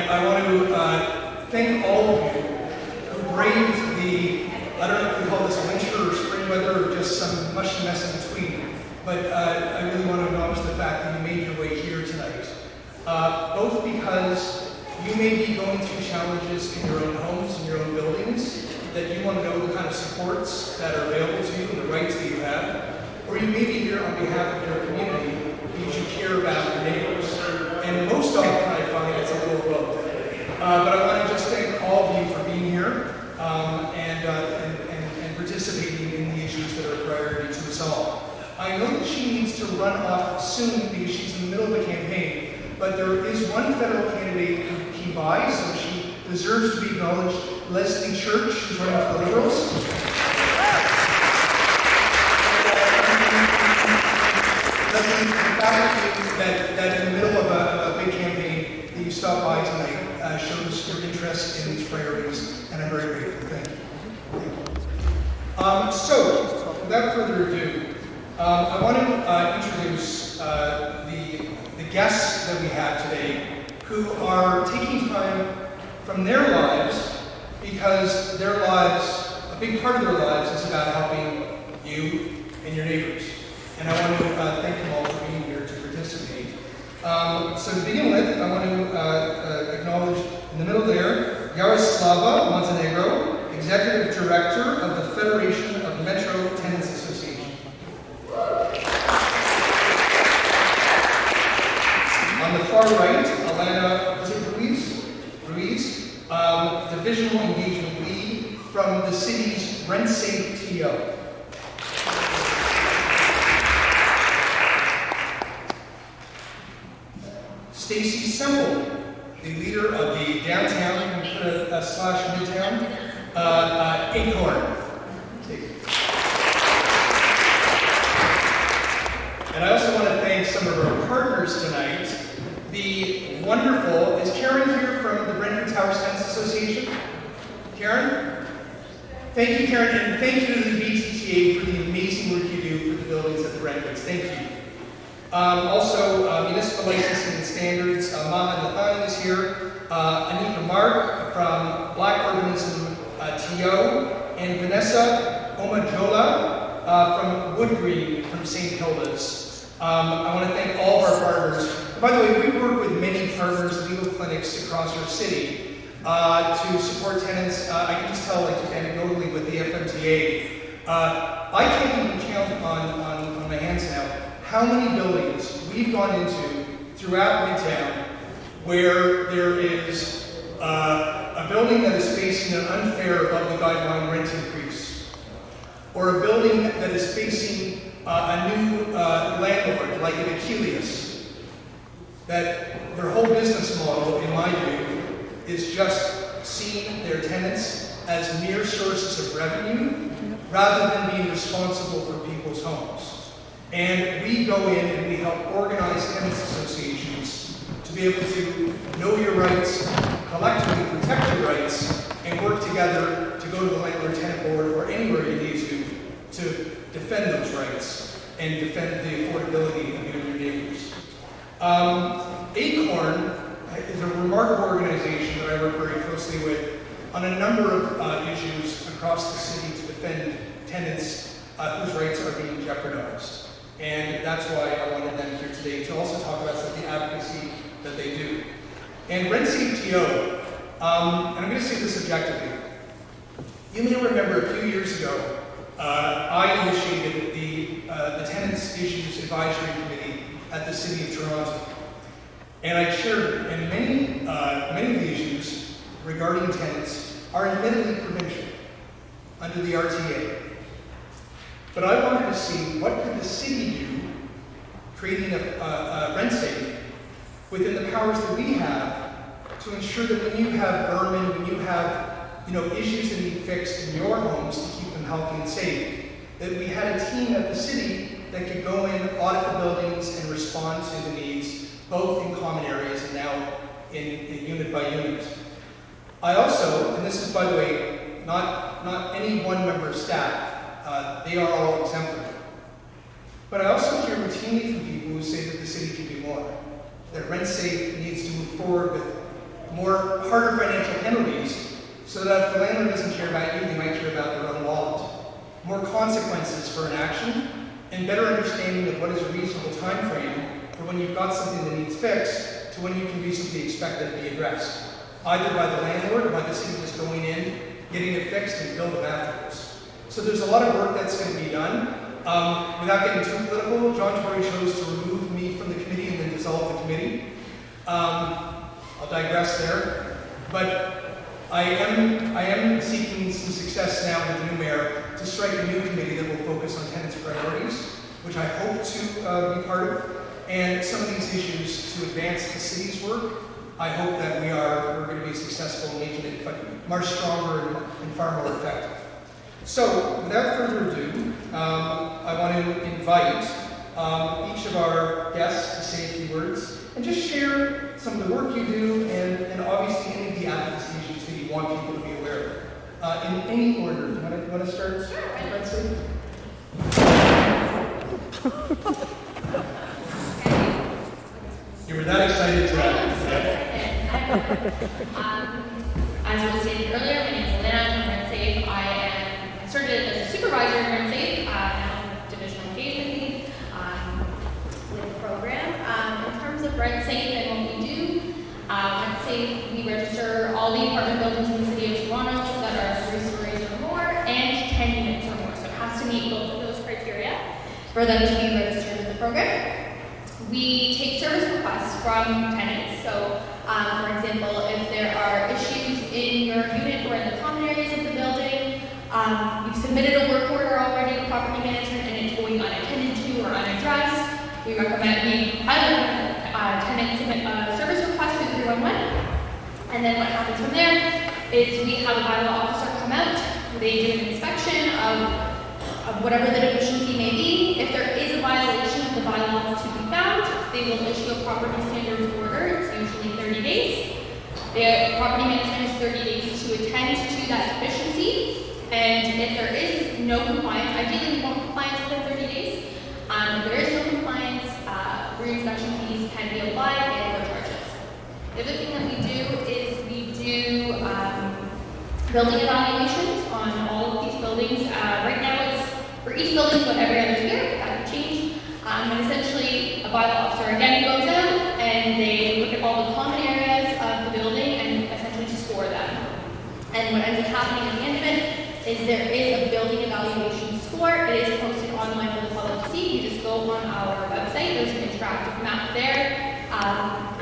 I want to thank all of you who braved the, I don't know if we call this winter or spring weather or just some mushy mess in between, but I really want to acknowledge the fact that you made your way here tonight. Both because you may be going through challenges in your own homes, in your own buildings, that you want to know the kind of supports that are available to you and the rights that you have, or you may be here on behalf of your community because you care about your neighbors. And most often I find it's a little of both. But I want to just thank all of you for being here and participating in the issues that are a priority to us all. I know that she needs to run off soon because she's in the middle of a campaign, but there is one federal candidate who came by, so she deserves to be acknowledged. Leslie Church, who's running for the Liberals. Leslie, the fact that in the middle of a big campaign that you stopped by tonight shows your interest in these priorities, and I'm very grateful. Thank you. So, without further ado, I want to introduce the guests that we have today who are taking time from their lives, because their lives, a big part of their lives is about helping you and your neighbors. And I want to thank them all for being here to participate. So to begin with, I want to acknowledge in the middle there, Yaroslava Montenegro, Executive Director of the Federation of Metro Tenants Association. On the far right, Alana Ruiz, Divisional Engagement Lead from the city's Rent Safe TO. Stacy Semple, the leader of the downtown, you can put a slash midtown, Acorn. And I also want to thank some of our partners tonight. The wonderful, is Karen here from the Brentwood Towers Tenants Association? Karen? Thank you, Karen, and thank you to the BTTA for the amazing work you do for the buildings at the Brentwoods. Thank you. Also, Municipal Licensing and Standards, Maha Nathan is here, Anika Mark from Black Urbanism TO, and Vanessa Omajola from Wood Green from St. Hilda's. I want to thank all of our partners. By the way, we work with many partners, legal clinics across our city to support tenants. I can just tell, like, anecdotally with the FMTA, I can't even count on my hands now how many buildings we've gone into throughout Midtown where there is a building that is facing an unfair above the guideline rent increase, or a building that is facing a new landlord like an Achilles, that their whole business model, in my view, is just seeing their tenants as mere sources of revenue rather than being responsible for people's homes. And we go in and we help organize tenants associations to be able to know your rights, collectively protect your rights, and work together to go to the landlord-tenant board or anywhere you need to defend those rights and defend the affordability of you and your neighbors. Acorn is a remarkable organization that I work very closely with on a number of issues across the city to defend tenants whose rights are being jeopardized. And that's why I wanted them here today to also talk about some of the advocacy that they do. And Rent Safe TO, and I'm going to say this objectively. You may remember a few years ago, I initiated the Tenants Issues Advisory Committee at the City of Toronto. And I chaired it, and many of the issues regarding tenants are admittedly provincial under the RTA. But I wanted to see what could the city do, creating a rent safe within the powers that we have to ensure that when you have vermin, when you have issues that need fixed in your homes to keep them healthy and safe, that we had a team at the city that could go in, audit the buildings, and respond to the needs, both in common areas and now in unit by unit. I also, and this is, by the way, not any one member of staff, they are all exemplary. But I also hear routinely from people who say that the city can do more, that Rent Safe needs to move forward with more harder financial penalties, so that if the landlord doesn't care about you, they might care about their own wallet. More consequences for an action, and better understanding of what is a reasonable time frame for when you've got something that needs fixed to when you can reasonably expect it to be addressed, either by the landlord or by the city just going in, getting it fixed and build it afterwards. So there's a lot of work that's going to be done. Without getting too political, John Tory chose to remove me from the committee and then dissolve the committee. I'll digress there, but I am seeking some success now with the new mayor to strike a new committee that will focus on tenants' priorities, which I hope to be part of, and some of these issues to advance the city's work. I hope that we're going to be successful in making it much stronger and far more effective. So, without further ado, I want to invite each of our guests to say a few words and just share some of the work you do and obviously any of the advocacy issues that you want people to be aware of. In any order. Do you want to start? Sure. Betsy? You were that excited to As was stated earlier, my name is Elena. I'm from RentSafe. I started as a supervisor in RentSafe. Now I'm a divisional engagement lead with the program. In terms of RentSafe and what we do, RentSafe, we register all the apartment buildings in the city of Toronto that are 3 stories or more and 10 units or more. So it has to meet both of those criteria for them to be registered with the program. We take service requests from tenants. So, for example, if there are issues in your unit or in the common areas of the building, you've submitted a work order already to property management and it's going unattended to or unaddressed, we highly recommend tenants submit a service request to 311. And then what happens from there is we have a bylaw officer come out, they do an inspection of whatever the deficiency may be. If there is a violation of the bylaw to be found, they will issue a property standards order. It's usually 30 days. The property management has 30 days to attend to that deficiency. And if there is no compliance, ideally we want compliance within 30 days. If there is no compliance, re-inspection fees can be applied and no charges. The other thing that we do is we do building evaluations on all of these buildings. Right now it's for each building, so every other year, that could change. And essentially, a bylaw officer again goes out and they look at all the common areas of the building and essentially score them. And what ends up happening at the end of it is there is a building evaluation score. It is posted online for the public to see. You just go on our website. There's an interactive map there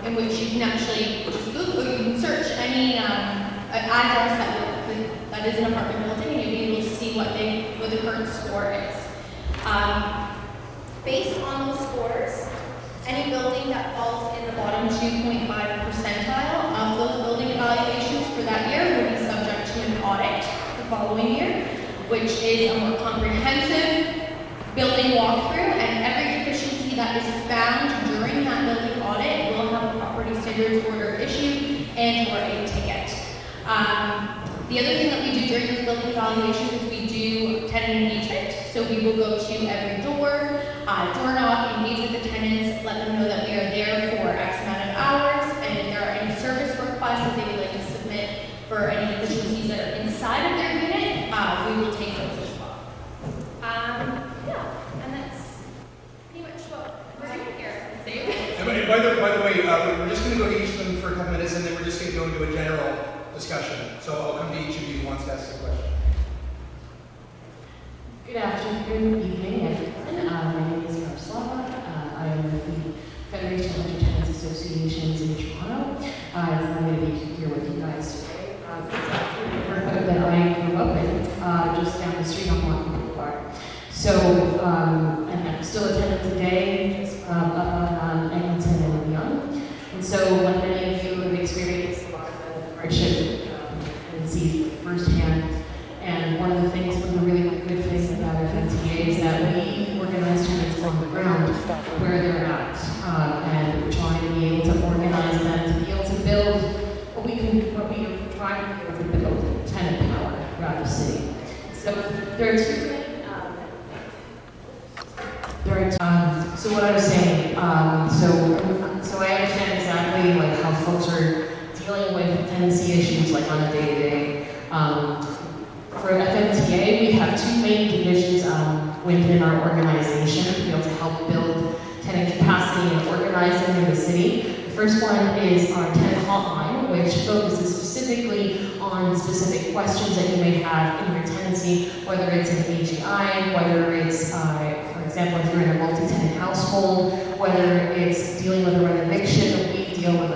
in which you can actually just Google, you can search any address that is an apartment building, and you'll be able to see what the current score is. Based on those scores, any building that falls in the bottom 2.5 percentile of those building evaluations for that year will be subject to an audit the following year, which is a more comprehensive building walkthrough, and every deficiency that is found during that building audit will have a property standards order issued and or a ticket. The other thing that we do during those building evaluations is we do tenant engagement. So we will go to every door knock, engage with the tenants, let them know that we are there for X amount of hours, and if there are any service requests that they would like to submit for any deficiencies that are inside of their unit, we will take those as well. And that's pretty much what we're doing here. And by the way, we're just going to go to each of them for a couple minutes, and then we're just going to go into a general discussion. So I'll come to each of you who wants to ask a question. Good afternoon, evening, everyone. My name is Councillor. I am with the Federation of Tenants Associations in Toronto. I'm going to be here with you guys today. It's actually a neighborhood that I grew up in, just down the street on Matlow Park. So, and I'm still a tenant today, just up on Eglinton and Young. And so, like many of you have experienced a lot of the hardship and see firsthand. And one of the things, one of the really good things about FNTA is that we organize tenants on the ground where they're at, and we're trying to be able to organize them to be able to build what we are trying to be able to build tenant power throughout the city. So there are two things. So what I was saying, so I understand exactly like how folks are dealing with tenancy issues like on a day-to-day. For FMTA, we have two main divisions within our organization to be able to help build tenant capacity and organizing in the city. The first one is our tenant hotline, which focuses specifically on specific questions that you may have in your tenancy, whether it's an AGI, whether it's, for example, if you're in a multi-tenant household, whether it's dealing with a renovation. We deal with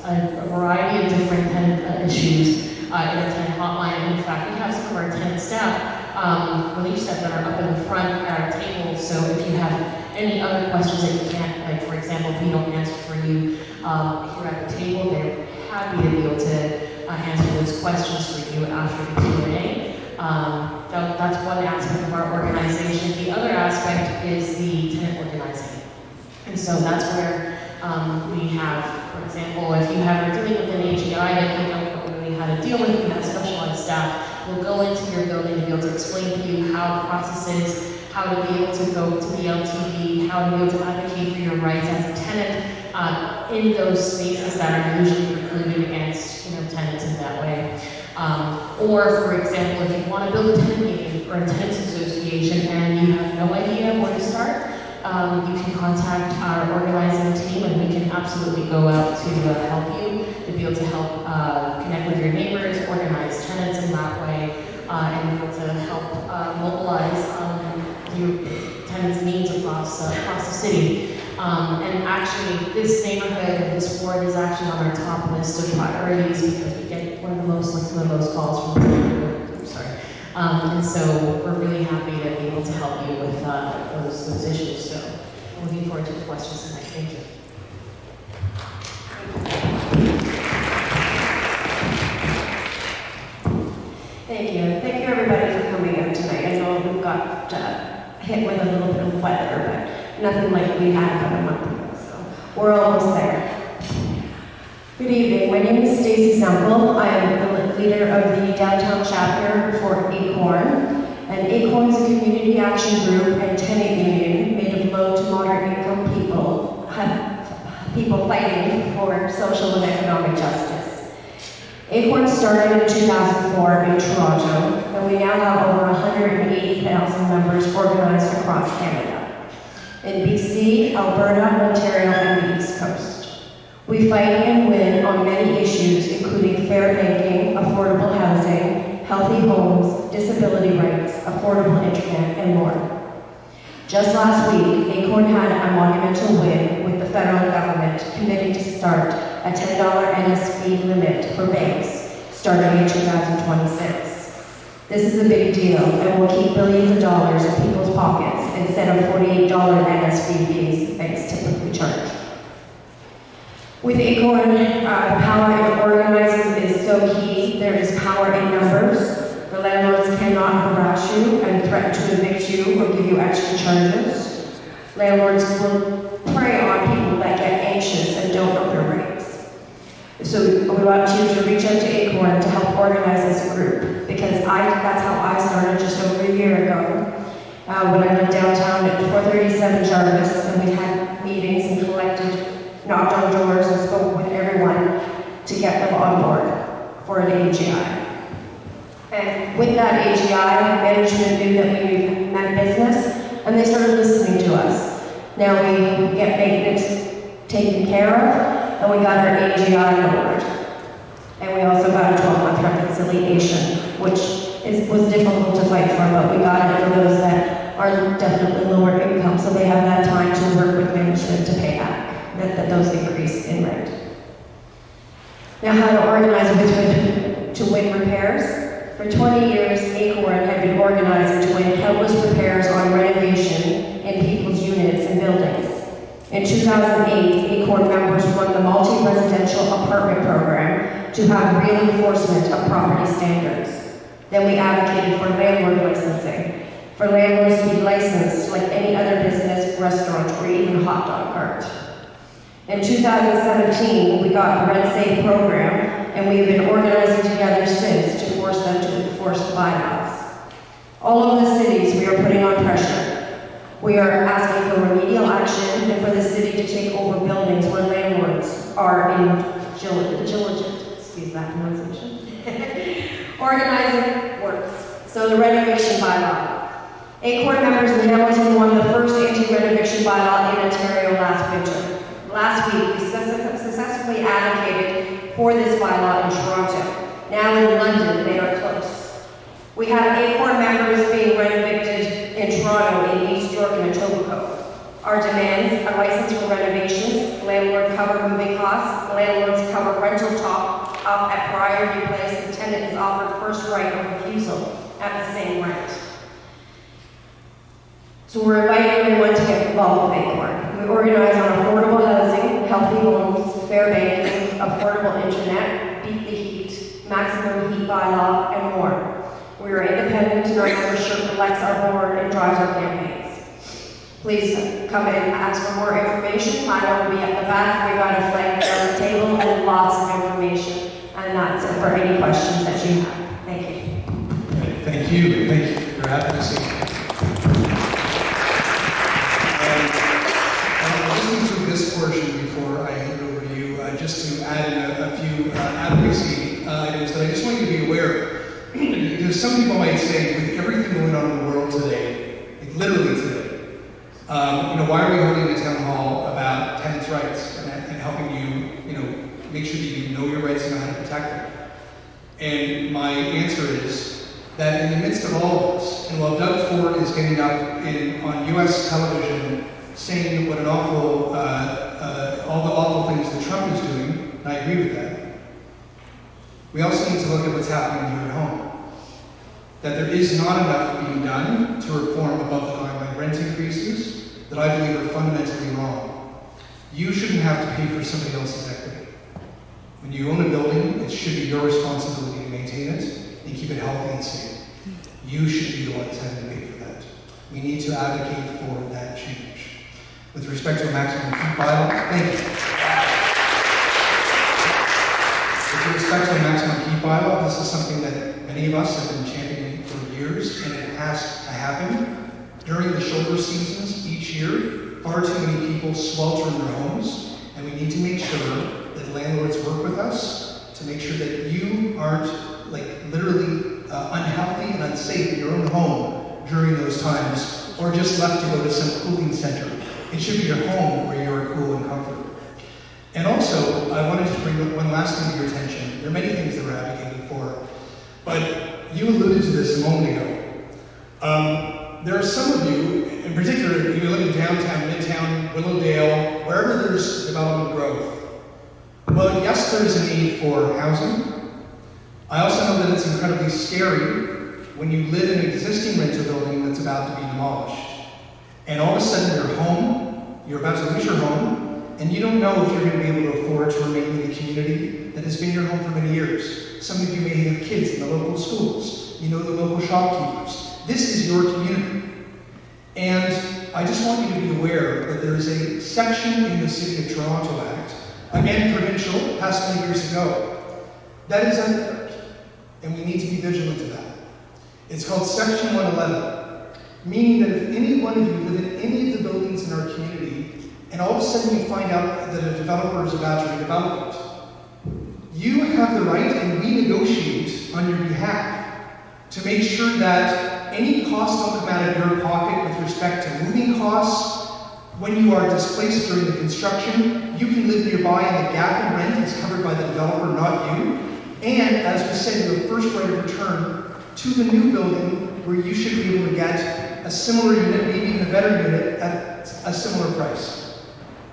a variety of different tenant issues in a tenant hotline. In fact, we have some of our tenant staff, relief staff that are up in the front at our tables. So if you have any other questions that you can't, like for example, if we don't answer for you here at the table, they're happy to be able to answer those questions for you after the Q&A. That's one aspect of our organization. The other aspect is the tenant organizing. And so that's where we have, for example, if you are dealing with an AGI that you don't really know how to deal with, we have specialized staff. We'll go into your building to be able to explain to you how the process is, how to be able to go to the LTV, how to be able to advocate for your rights as a tenant in those spaces that are usually precluded against tenants in that way. Or, for example, if you want to build a tenant meeting or a tenants association and you have no idea where to start, you can contact our organizing team and we can absolutely go out to help you, to be able to help connect with your neighbors, organize tenants in that way, and be able to help mobilize your tenants' needs across the city. And actually, this neighborhood and this ward is actually on our top list of priorities because we get some of the most calls from the neighborhood. I'm sorry. And so we're really happy to be able to help you with those issues. So I'm looking forward to the questions tonight. Thank you. Thank you. Thank you everybody for coming out tonight. I know we've got hit with a little bit of weather, but nothing like we had about a month ago, so we're almost there. Good evening. My name is Stacey Semple. I am the leader of the downtown chapter for Acorn. And Acorn is a community action group and tenant union made of low to moderate income people fighting for social and economic justice. Acorn started in 2004 in Toronto, and we now have over 180,000 members organized across Canada, in BC, Alberta, Ontario, and the East Coast. We fight and win on many issues, including fair banking, affordable housing, healthy homes, disability rights, affordable internet, and more. Just last week, Acorn had a monumental win with the federal government committing to start a $10 NSF limit for banks starting in 2026. This is a big deal and will keep billions of dollars in people's pockets instead of $48 NSF fees banks typically charge. With Acorn, the power in organizing is so key. There is power in numbers. The landlords cannot harass you and threaten to evict you or give you extra charges. Landlords will prey on people that get anxious and don't know their rights. So we want you to reach out to Acorn to help organize as a group, because that's how I started just over a year ago when I lived downtown at 437 Jarvis, and we had meetings and knocked on doors and spoke with everyone to get them on board for an AGI. And with that AGI, management knew that we meant business, and they started listening to us. Now we get maintenance taken care of, and we got our AGI lowered. And we also got a 12-month reconciliation, which was difficult to fight for, but we got it for those that are definitely lower income, so they have that time to work with management to pay back those increase in rent. Now, how to organize to win repairs? For 20 years, Acorn had been organizing to win countless repairs on renovation in people's units and buildings. In 2008, Acorn members won the multi-residential apartment program to have real enforcement of property standards. Then we advocated for landlord licensing, for landlords to be licensed like any other business, restaurant, or even hot dog cart. In 2017, we got the Rent Safe program, and we've been organizing together since to force them to enforce the bylaws. All over the cities, we are putting on pressure. We are asking for remedial action and for the city to take over buildings where landlords are in diligence. excuse that pronunciation. Organizing works. So the renovation bylaw. Acorn members in Hamilton won the first anti-renovation bylaw in Ontario last winter. Last week, we successfully advocated for this bylaw in Toronto. Now in London, they are close. We have Acorn members being renovated in Toronto, in East York, and Etobicoke. Our demands: a license for renovations, landlord cover moving costs, landlords cover rental top up at prior new place, the tenant is offered first right of refusal at the same rent. So we're inviting everyone to get involved with Acorn. We organize on affordable housing, healthy homes, fair banking, affordable internet, beat the heat, maximum heat bylaw, and more. We are independent and our membership elects our board and drives our campaigns. Please come in and ask for more information. Matlow will be at the back. We've got a flag there on the table and lots of information. And that's it for any questions that you have. Thank you. Thank you. Thank you for your advocacy. I'll just move through this portion before I hand it over to you, just to add in a few advocacy items that I just want you to be aware of. Because some people might say, with everything going on in the world today, like literally today, why are we holding a town hall about tenants' rights and helping you, make sure that you know your rights and know how to protect them? And my answer is that in the midst of all of this, and while Doug Ford is getting up on U.S. television saying what an awful, all the awful things that Trump is doing, and I agree with that, we also need to look at what's happening here at home. That there is not enough being done to reform above the line rent increases that I believe are fundamentally wrong. You shouldn't have to pay for somebody else's equity. When you own a building, it should be your responsibility to maintain it and keep it healthy and safe. You should be the ones having to pay for that. We need to advocate for that change. With respect to a maximum heat bylaw, thank you. With respect to a maximum heat bylaw, this is something that many of us have been championing for years, and it has to happen. During the shoulder seasons each year, far too many people swelter in their homes, and we need to make sure that landlords work with us to make sure that you aren't literally unhealthy and unsafe in your own home during those times, or just left to go to some cooling center. It should be your home where you are cool and comfortable. And also, I wanted to bring one last thing to your attention. There are many things that we're advocating for, but you alluded to this a moment ago. There are some of you, in particular, if you live in downtown, midtown, Willowdale, wherever there's development growth. Well, yes, there's a need for housing. I also know that it's incredibly scary when you live in an existing rental building that's about to be demolished. And all of a sudden you're about to lose your home, and you don't know if you're going to be able to afford to remain in the community that has been your home for many years. Some of you may have kids in the local schools. You know the local shopkeepers. This is your community. And I just want you to be aware that there is a section in the City of Toronto Act, again provincial, passed many years ago, that is under threat. And we need to be vigilant to that. It's called Section 111, meaning that if any one of you live in any of the buildings in our community, and all of a sudden you find out that a developer is about to redevelop it, you have the right, and we negotiate on your behalf, to make sure that any costs don't come out of your pocket with respect to moving costs. When you are displaced during the construction, you can live nearby and the gap in rent is covered by the developer, not you. And as we said, you have first right of return to the new building where you should be able to get a similar unit, maybe even a better unit at a similar price.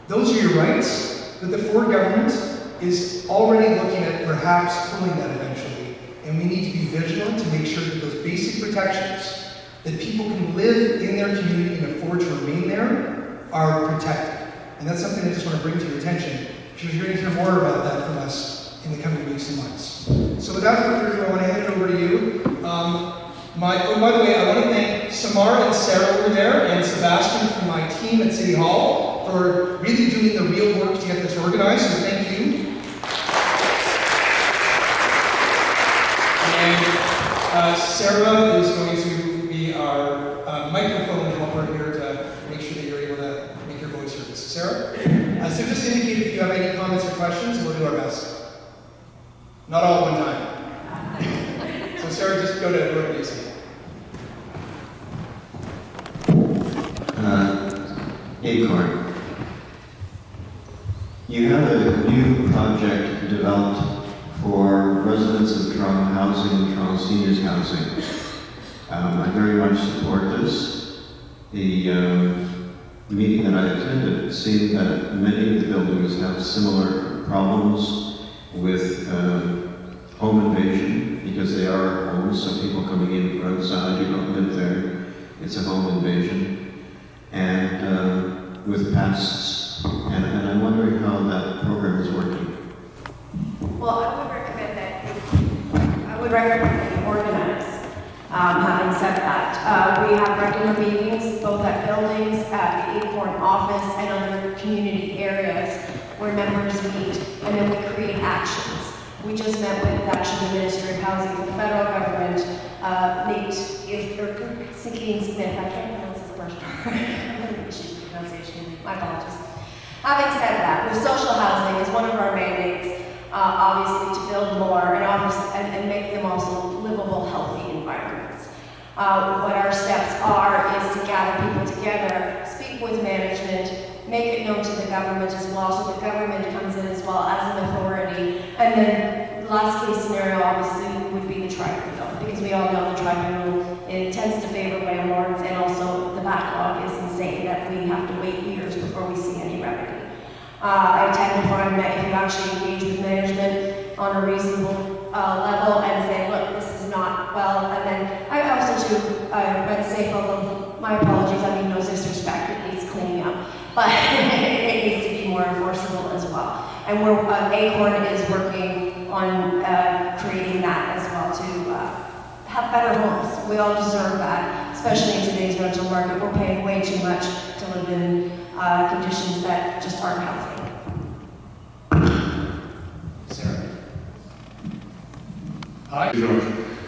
Those are your rights, but the Ford government is already looking at perhaps pulling that eventually. And we need to be vigilant to make sure that those basic protections that people can live in their community and afford to remain there are protected. And that's something I just want to bring to your attention, because you're going to hear more about that from us in the coming weeks and months. So without further ado, I want to hand it over to you. By the way, I want to thank Samara and Sarah over there, and Sebastian from my team at City Hall for really doing the real work to get this organized, so thank you. And Sarah is going to be our microphone helper here to make sure that you're able to make your voice heard. So Sarah? So just indicate if you have any comments or questions, and we'll do our best. Not Acorn. You have a new project developed for residents of Toronto Housing, Toronto Seniors Housing. I very much support this. The meeting that I attended seemed that many of the buildings have similar problems with home invasion, because they are homes, so people coming in from outside who don't live there, it's a home invasion, and with pests, and I'm wondering how that program is working. Well, I would recommend that you organize. Having said that, we have regular meetings, both at buildings, at the Acorn office, and other community areas where members meet, and then we create actions. We just met with actually the Minister of Housing for the federal government, Nate Smith, I can't pronounce his first name. I'm having issues with pronunciation, my apologies. Having said that, with social housing is one of our mandates, obviously to build more and make them also livable, healthy environments. What our steps are is to gather people together, speak with management, make it known to the government as well, so the government comes in as well as an authority. And then last case scenario obviously would be the tribunal, because we all know the tribunal, it tends to favor landlords, and also the backlog is insane that we have to wait years before we see any remedy. I tend to find that if you actually engage with management on a reasonable level and say, look, this is not well, and then I also too, Red Safe, although my apologies, I mean no disrespect, it needs cleaning up, but it needs to be more enforceable as well. And Acorn is working on creating that as well to have better homes. We all deserve that, especially in today's rental market. We're paying way too much to live in conditions that just aren't healthy. Sarah? Hi.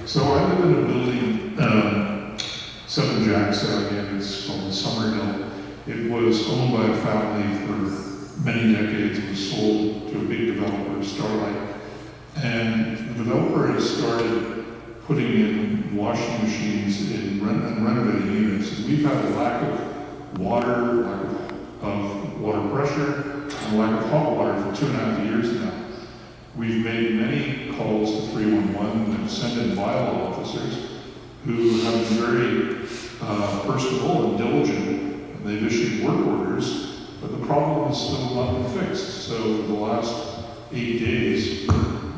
So I live in a building, 7 Jacks Avenue, it's called Summerhill. It was owned by a family for many decades. It was sold to a big developer, Starlight. And the developer has started putting in washing machines and renovating units. And we've had a lack of water, lack of water pressure, and a lack of hot water for 2.5 years now. We've made many calls to 311 and sent in bylaw officers who have been very personable and diligent, and they've issued work orders, but the problem is still not been fixed. So for the last 8 days,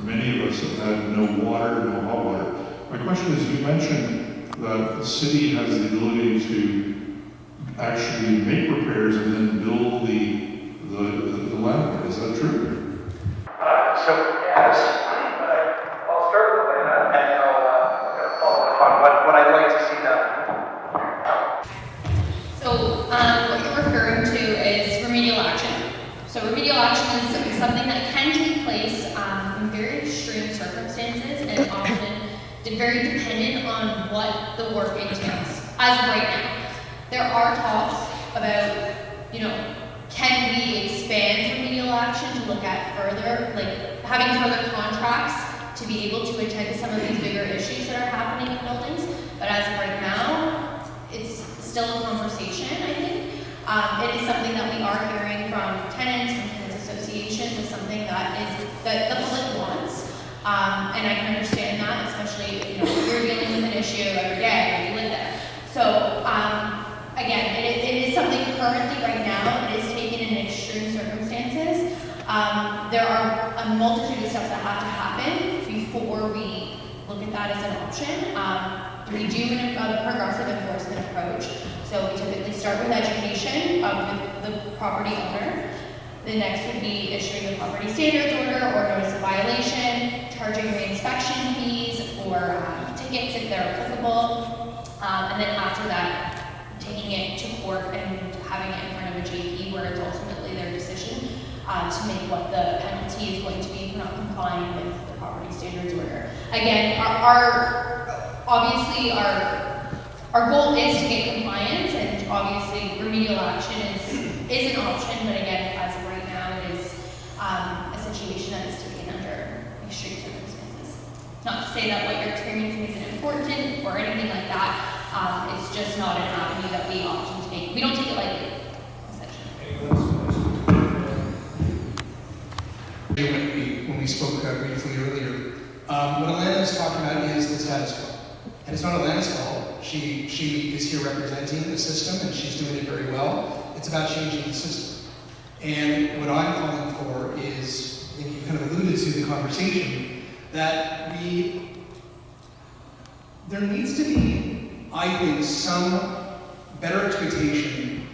many of us have had no water, no hot water. My question is, you mentioned that the city has the ability to actually make repairs and then bill the landlord. Is that true? Yes, I'll start with that, and then I'll follow up on what I'd like to see done. So what you're referring to is remedial action. So remedial action is something that can take place in very extreme circumstances, and often very dependent on what the work entails. As of right now, there are talks about, can we expand remedial action to look at further, like having further contracts to be able to attend to some of these bigger issues that are happening in buildings. But as of right now, it's still a conversation, I think. It is something that we are hearing from tenants, from tenants associations, is something that the public wants. And I can understand that, especially if you're dealing with an issue every day and you live there. So again, it is something currently right now. It is taken in extreme circumstances. There are a multitude of steps that have to happen before we look at that as an option. We do a progressive enforcement approach. So we typically start with education with the property owner. The next would be issuing a property standards order or notice of violation, charging reinspection fees or tickets if they're applicable, and then after that, taking it to court and having it in front of a JP where it's ultimately their decision to make what the penalty is going to be for not complying with the property standards order. Again, obviously our goal is to get compliance, and obviously remedial action is an option, but again, as of right now, it is a situation that is taken under extreme circumstances. Not to say that what you're experiencing isn't important or anything like that, It's just not an avenue that we often take. We don't take it lightly, essentially. When we spoke briefly earlier, what Alana is talking about is the status quo. And it's not Alana's fault. She is here representing the system and she's doing it very well. It's about changing the system. And what I'm calling for is, and you kind of alluded to the conversation, that there needs to be, I think, some better expectation,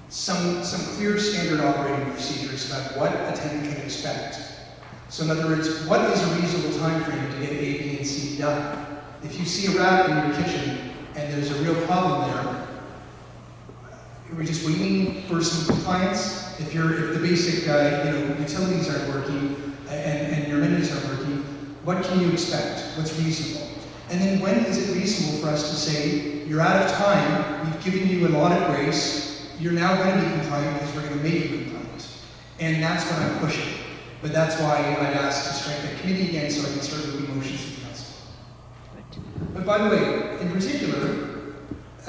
some clear standard operating procedures about what a tenant can expect. So in other words, what is a reasonable time frame to get A, B, and C done? If you see a rat in your kitchen and there's a real problem there, are we just waiting for some compliance? If the basic utilities aren't working and your amenities aren't working, what can you expect? What's reasonable? And then when is it reasonable for us to say, you're out of time, we've given you a lot of grace, you're now going to be compliant because we're going to make you compliant. And that's what I'm pushing. But that's why I'd asked to strike that committee again so I can start moving motions to the council. But by the way, in particular,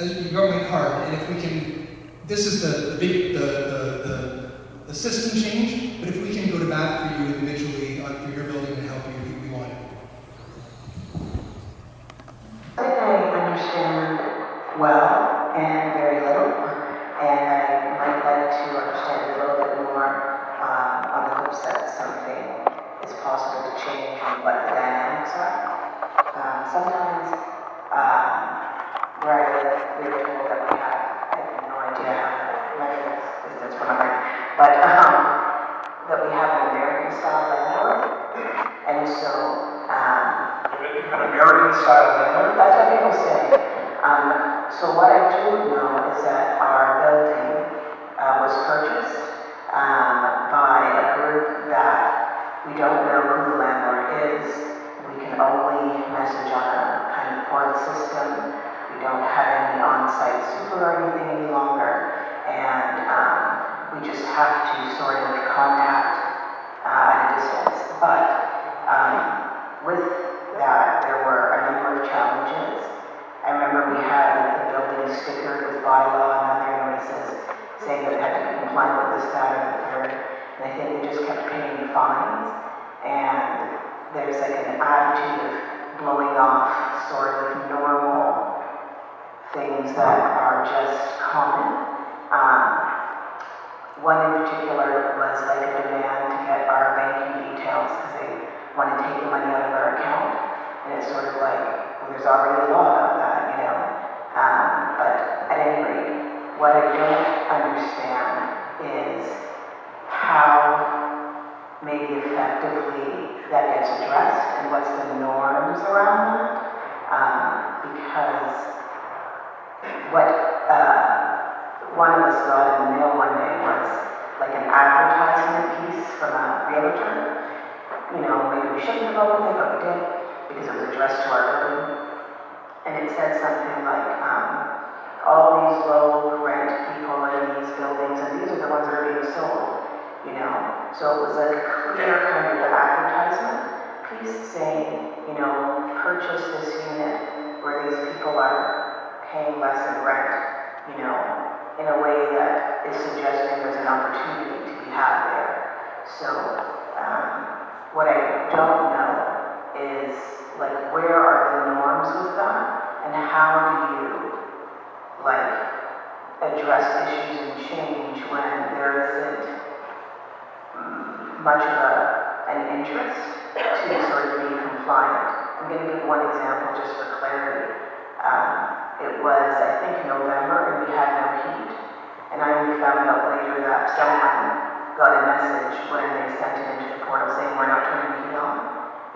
you've got my card, and if we can, this is the system change, but if we can go to bat for you individually for your building and help you, we want it. I think I understand well and very little, and I might like to understand a little bit more on the hopes that something is possible to change and what the dynamics are. Sometimes where I live, we were told that we have, I have no idea how to measure this distance from a ring, but that we have an American style landlord, and so An American style landlord? that's what people say. So what I do know is that our building was purchased by a group that we don't know who the landlord is. We can only message on a kind of point system. We don't have any on-site super or anything any longer, and we just have to sort of contact at a distance. But with that, there were a number of challenges. I remember we had the building stickered with bylaw and other notices saying that it had to be compliant with this, that, or the third. And I think we just kept paying fines. And there's like an attitude of blowing off sort of normal things that are just common. One in particular was like a demand to get our banking details because they want to take the money out of our account. And it's sort of like, well, there's already a law about that, you know. But at any rate, what I don't understand is how maybe effectively that gets addressed and what's the norms around that. Because what one of us got in the mail one day was like an advertisement piece from a realtor. You know, maybe we shouldn't have opened it, but we did because it was addressed to our building. And it said something like, all these low rent people in these buildings, and these are the ones that are being sold, you know. So it was like a clear kind of advertisement piece saying, you know, purchase this unit where these people are paying less in rent, you know, in a way that is suggesting there's an opportunity to be had there. So what I don't know is, like, where are the norms with that, and how do you, like, address issues and change when there isn't much of an interest to sort of be compliant. I'm going to give one example just for clarity. It was, I think, November, and we had no heat. And I only found out later that someone got a message when they sent it into the portal saying, we're not turning the heat on,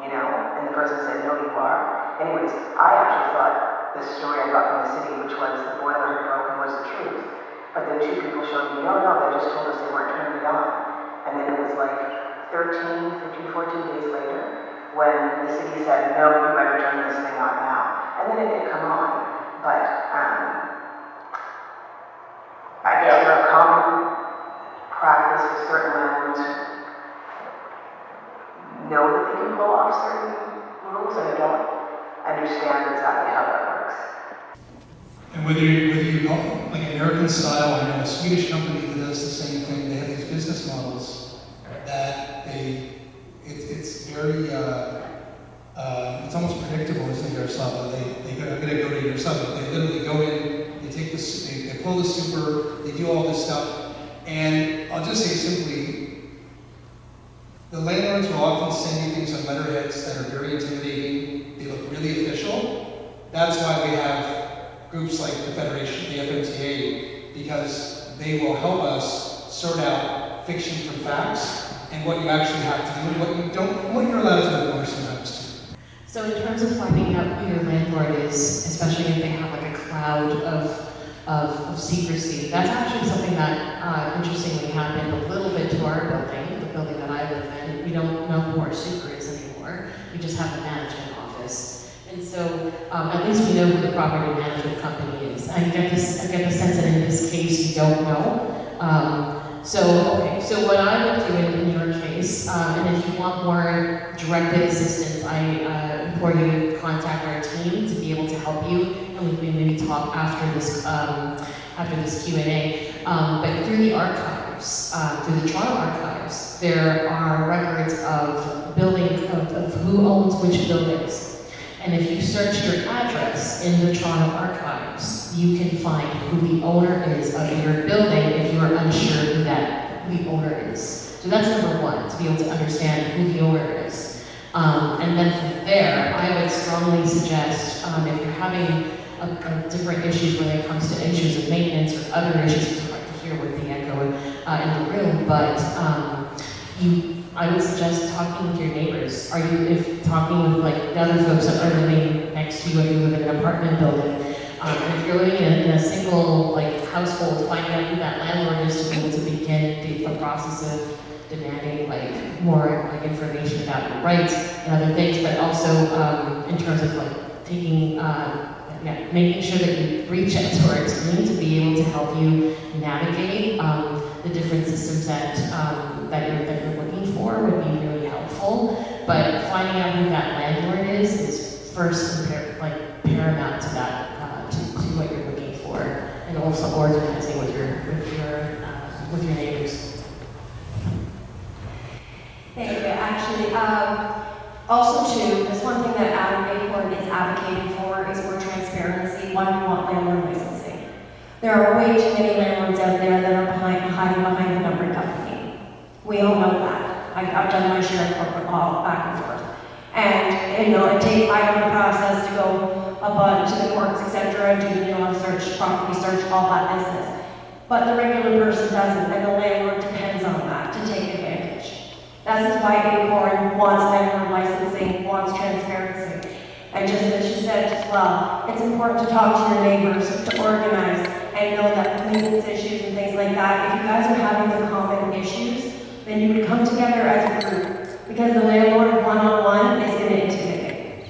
you know? And the person said, no, you are. Anyways, I actually thought the story I got from the city, which was the boiler had broken, was the truth. But then two people showed me, no, they just told us they weren't turning it on. And then it was like 13, 15, 14 days later when the city said, no, you better turn this thing on now. And then it did come on. But I guess there are common practice with certain landlords who know that they can blow off certain rules, and I don't understand exactly how that works. whether you call it like American style, I know a Swedish company that does the same thing. They have these business models that it's very, it's almost predictable, isn't it, Yaroslava? I'm going to go to Yaroslava. They literally go in, they take this, they pull the super, they do all this stuff, and I'll just say simply, the landlords will often send you things on letterheads that are very intimidating. They look really official. That's why we have groups like the Federation, the FMTA, because they will help us sort out fiction from facts and what you actually have to do and what you don't, what you're allowed to ignore sometimes too. So in terms of finding out who your landlord is, especially if they have like a cloud of secrecy, that's actually something that interestingly happened a little bit to our building, the building that I live in. We don't know who our super is anymore. We just have the management office. And so at least we know who the property management company is. I get the sense that in this case you don't know. So what I would do in your case, and if you want more directed assistance, I implore you to contact our team to be able to help you, and we can maybe talk after this Q&A. But through the archives, through the Toronto archives, there are records of who owns which buildings. And if you search your address in the Toronto archives, you can find who the owner is of your building if you are unsure who the owner is. So that's number one, to be able to understand who the owner is. And then from there, I would strongly suggest, if you're having different issues when it comes to issues of maintenance or other issues, it's hard to hear with the echo in the room, but I would suggest talking with your neighbors. If talking with like the other folks that are living next to you, if you live in an apartment building, and if you're living in a single like household, finding out who that landlord is to be able to begin the process of demanding like more like information about your rights and other things, but also in terms of like taking, making sure that you reach out to our team to be able to help you navigate the different systems that you're looking for would be really helpful. But finding out who that landlord is first paramount to that to what you're looking for, and also organizing with your neighbors. Thank you. Actually, also too, there's one thing that Adam Acorn is advocating for is more transparency. Why do we want landlord licensing? There are way too many landlords out there that are hiding behind the numbering company. We all know that. I've done my share of corporate law back and forth. And it takes I know the process to go to the courts, etc., do the search, property search, all that business. But the regular person doesn't, and the landlord depends on that to take advantage. That's why Acorn wants landlord licensing, wants transparency. And just as she said as well, it's important to talk to your neighbors, to organize, and know that maintenance issues and things like that, if you guys are having the common issues, then you would come together as a group, because the landlord one-on-one is going to intimidate.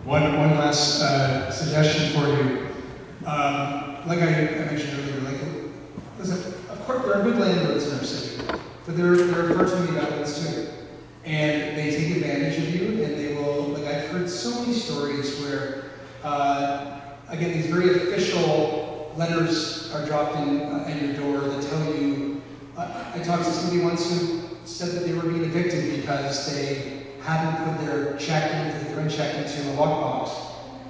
One last suggestion for you. Like I mentioned earlier, listen, of course there are good landlords in our city, but there are far too many bad ones too. And they take advantage of you, and they will, I've heard so many stories where, again, these very official letters are dropped in at your door that tell you, I talked to somebody once who said that they were being evicted because they hadn't put their rent check into a lockbox,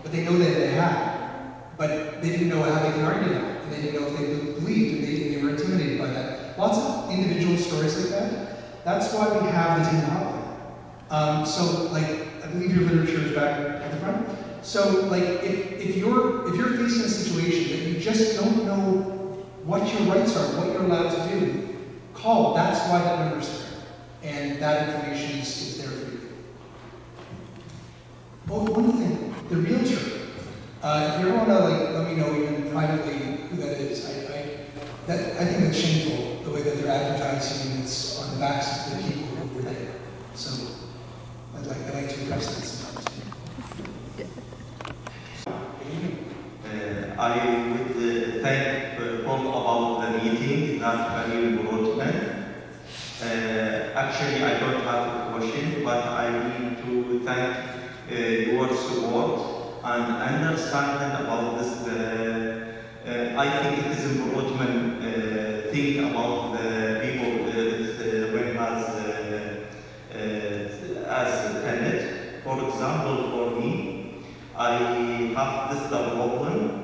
but they know that they had, but they didn't know how they could argue that, and they didn't know if they believed, and they were intimidated by that. Lots of individual stories like that. That's why we have the Tenant Townhall. So, I believe your literature is back at the front. So, if you're facing a situation that you just don't know what your rights are, what you're allowed to do, call. That's why that number's there, and that information is there for you. Oh, one thing, the realtor. If you ever want to let me know even privately who that is, I think that's shameful the way that they're advertising, and it's on the backs of the people who were there. So I like to address that sometimes. I would thank all about the meeting that Khalil brought in. Actually, I don't have a question, but I need to thank your support. and understanding about this. I think it is important think about the people when as a tenant. For example, for me, I have this problem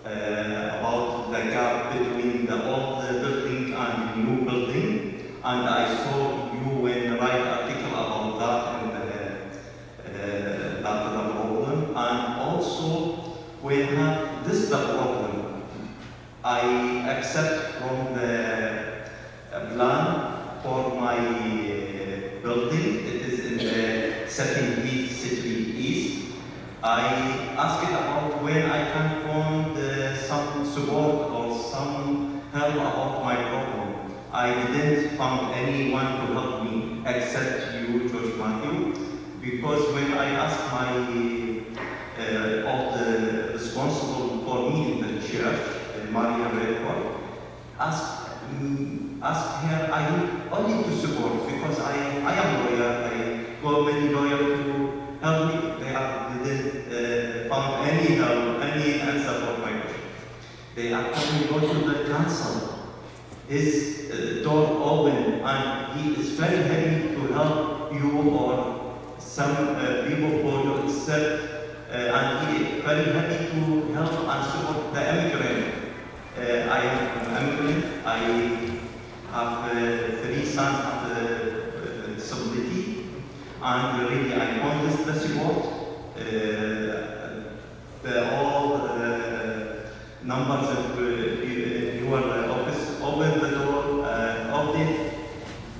about the gap between the old building and the new building, and I saw you when write article about that and that's the problem. And also, when have this the problem, I accept from the plan for my building. It is in the 70th Street East. I asked about when I can find some support or some help about my problem. I didn't find anyone to help me except you, George Matthew, because when I asked my of the responsible for me in the church, Maria Redford, asked her, I need only to support because I am lawyer. I got many lawyers to help me. They didn't found any help, any answer for my question. They are telling me go to the council. His door open, and he is very happy to help you or some people for you accept, and he is very happy to help and support the immigrant. I am an immigrant. I have 3 sons with disability, and really I want this the support. All numbers of your office, open the door, update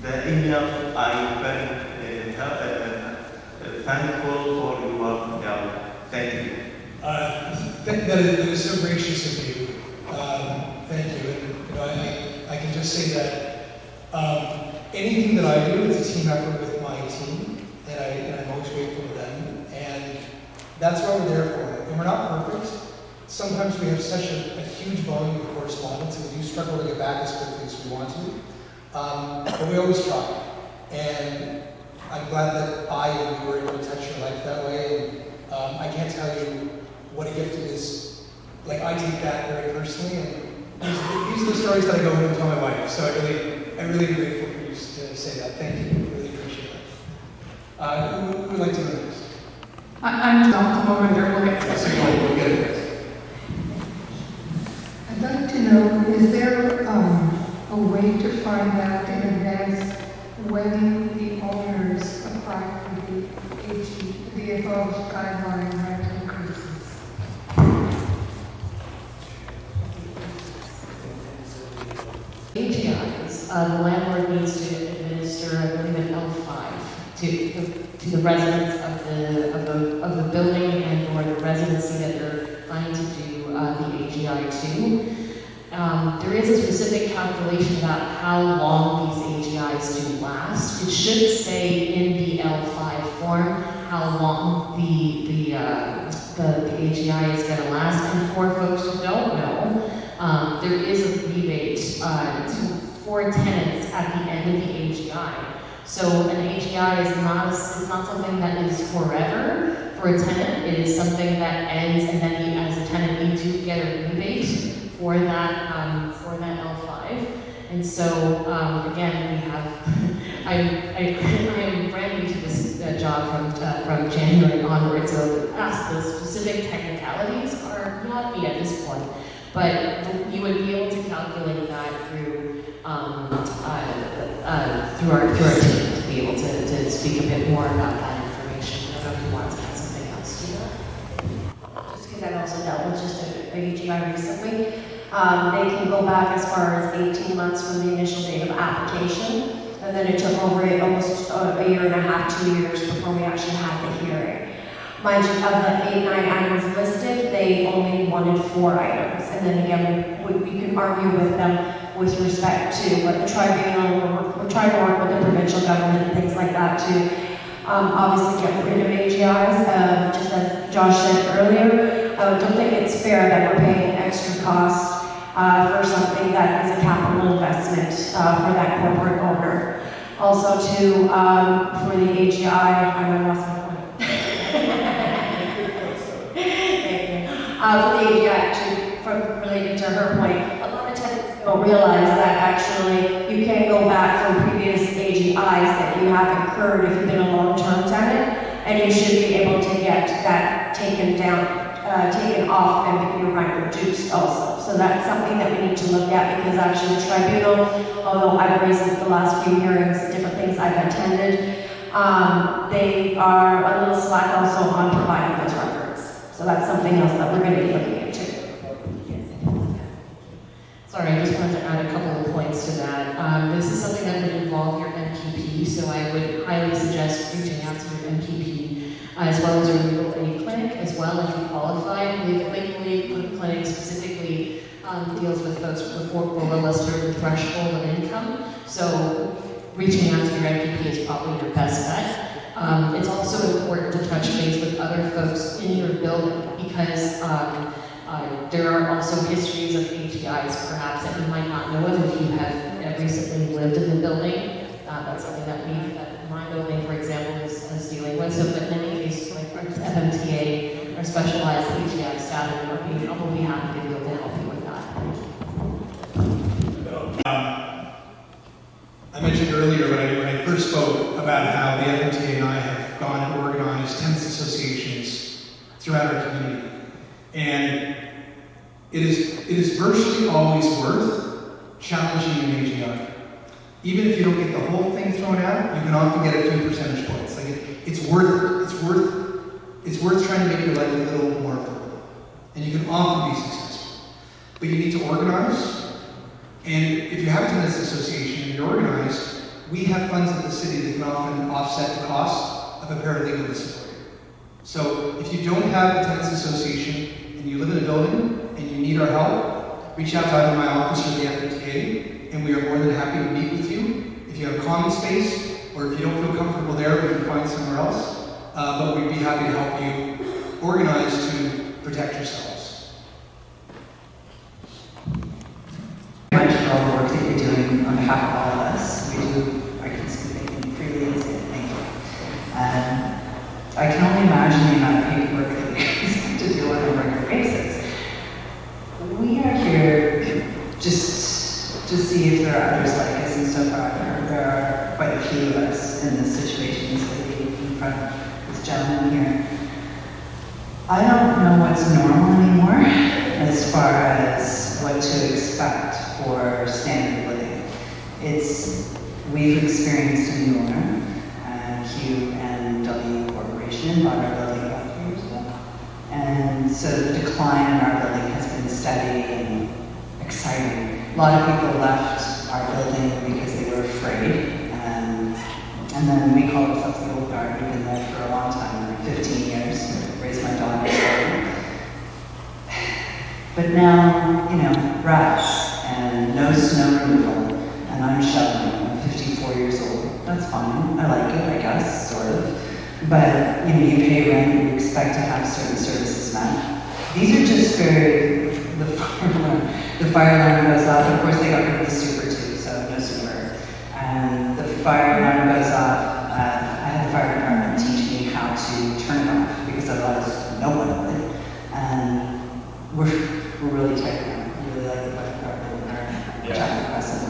the email. I am very thankful for your help. Thank you. That is so gracious of you. Thank you. And, I can just say that anything that I do is a team effort with my team, and I'm always grateful to them. And that's what we're there for. And we're not perfect. Sometimes we have such a huge volume of correspondence, and we do struggle to get back as quickly as we want to. But we always try. And I'm glad that I and you were able to touch your life that way. And I can't tell you what a gift it is. Like, I take that very personally, and these are the stories that I go home and tell my wife. So I'm really grateful for you to say that. Thank you. Really appreciate it. Who would like to go next? I'm John. Come over here. We'll get So we'll get it. I'd like to know, is there a way to find out in advance when the owners apply for the above guideline rent increases? AGIs, the landlord needs to administer, I believe, an L5 to the residents of the building and or the residency that they're planning to do the AGI to. There is a specific calculation about how long these AGIs do last. It should say in the L5 form how long the AGI is going to last. And for folks who don't know, there is a rebate for tenants at the end of the AGI. So an AGI is not something that is forever for a tenant. It is something that ends, and then you, as a tenant, need to get a rebate for that L5. And so again, we have. I am brand new to this job from January onward, so the specific technicalities are not me at this point. But you would be able to calculate that through our team to be able to speak a bit more about that information. I don't know if you want to add something else to that. Just because I've also dealt with just a AGI recently. They can go back as far as 18 months from the initial date of application, and then it took over almost a year and a half, 2 years before we actually had the hearing. Mind you, of the 8, 9 items listed, they only wanted 4 items. And then again, we can argue with them with respect to what the tribunal, we're trying to work with the provincial government and things like that to obviously get rid of AGIs. Just as Josh said earlier, I don't think it's fair that we're paying extra cost for something that is a capital investment for that corporate owner. Also for the AGI, I'm not lost my point. related to her point, a lot of tenants don't realize that actually you can go back from previous AGIs that you have incurred if you've been a long-term tenant, and you should be able to get that taken off and your rent reduced also. So that's something that we need to look at, because actually the tribunal, although I've raised it the last few hearings, different things I've attended, they are a little slack also on providing those records. So that's something else that we're going to be looking into. Sorry, I just wanted to add a couple of points to that. This is something that would involve your MPP, so I would highly suggest reaching out to your MPP, as well as your legal aid clinic as well if you qualify. Legal aid clinic specifically deals with folks below a certain threshold of income, so reaching out to your MPP is probably your best bet. It's also important to touch base with other folks in your building, because there are also histories of AGIs perhaps that you might not know of if you have recently lived in the building. That's something that my building, for example, is dealing with. So in many cases, like FMTA or specialized AGI staff in working, I will be happy to be able to help you with that. I mentioned earlier when I first spoke about how the FMTA and I have gone and organized tenants associations throughout our community. And it is virtually always worth challenging an AGI. Even if you don't get the whole thing thrown out, you can often get a few percentage points. Like it's worth trying to make your life a little more affordable. And you can often be successful. But you need to organize. And if you have a tenants association and you're organized, we have funds at the city that can often offset the cost of a paralegal to support you. So if you don't have a tenants association and you live in a building and you need our help, reach out to either my office or the FMTA, and we are more than happy to meet with you. If you have a common space, or if you don't feel comfortable there, we can find somewhere else. But we'd be happy to help you organize to protect yourselves. Very much for all the work that you're doing on behalf of all of us. I can speak freely and say thank you. I can only imagine the amount of paperwork that we have to deal with on a regular basis. We are here just to see if there are others like us, and so far there are quite a few of us in this situation, sitting in front of this gentleman here. I don't know what's normal anymore as far as what to expect for standard living. We've experienced a new owner, Q&W Corporation, bought our building about 3 years ago. And so the decline in our building has been steady and exciting. A lot of people left our building because they were afraid. And then we call ourselves the old guard. We've been there for a long time, like 15 years, raised my daughter. But now, rats and no snow removal, and I'm shoveling. I'm 54 years old. That's fine. I like it, I guess, sort of. But, you pay rent, you expect to have certain services met. These are just the fire alarm goes off. Of course, they got rid of the super too, so no super. And the fire alarm goes off. I had the fire department teach me how to turn it off, because otherwise no one would. And we're really tight now. We really like the fire department and our traffic presence.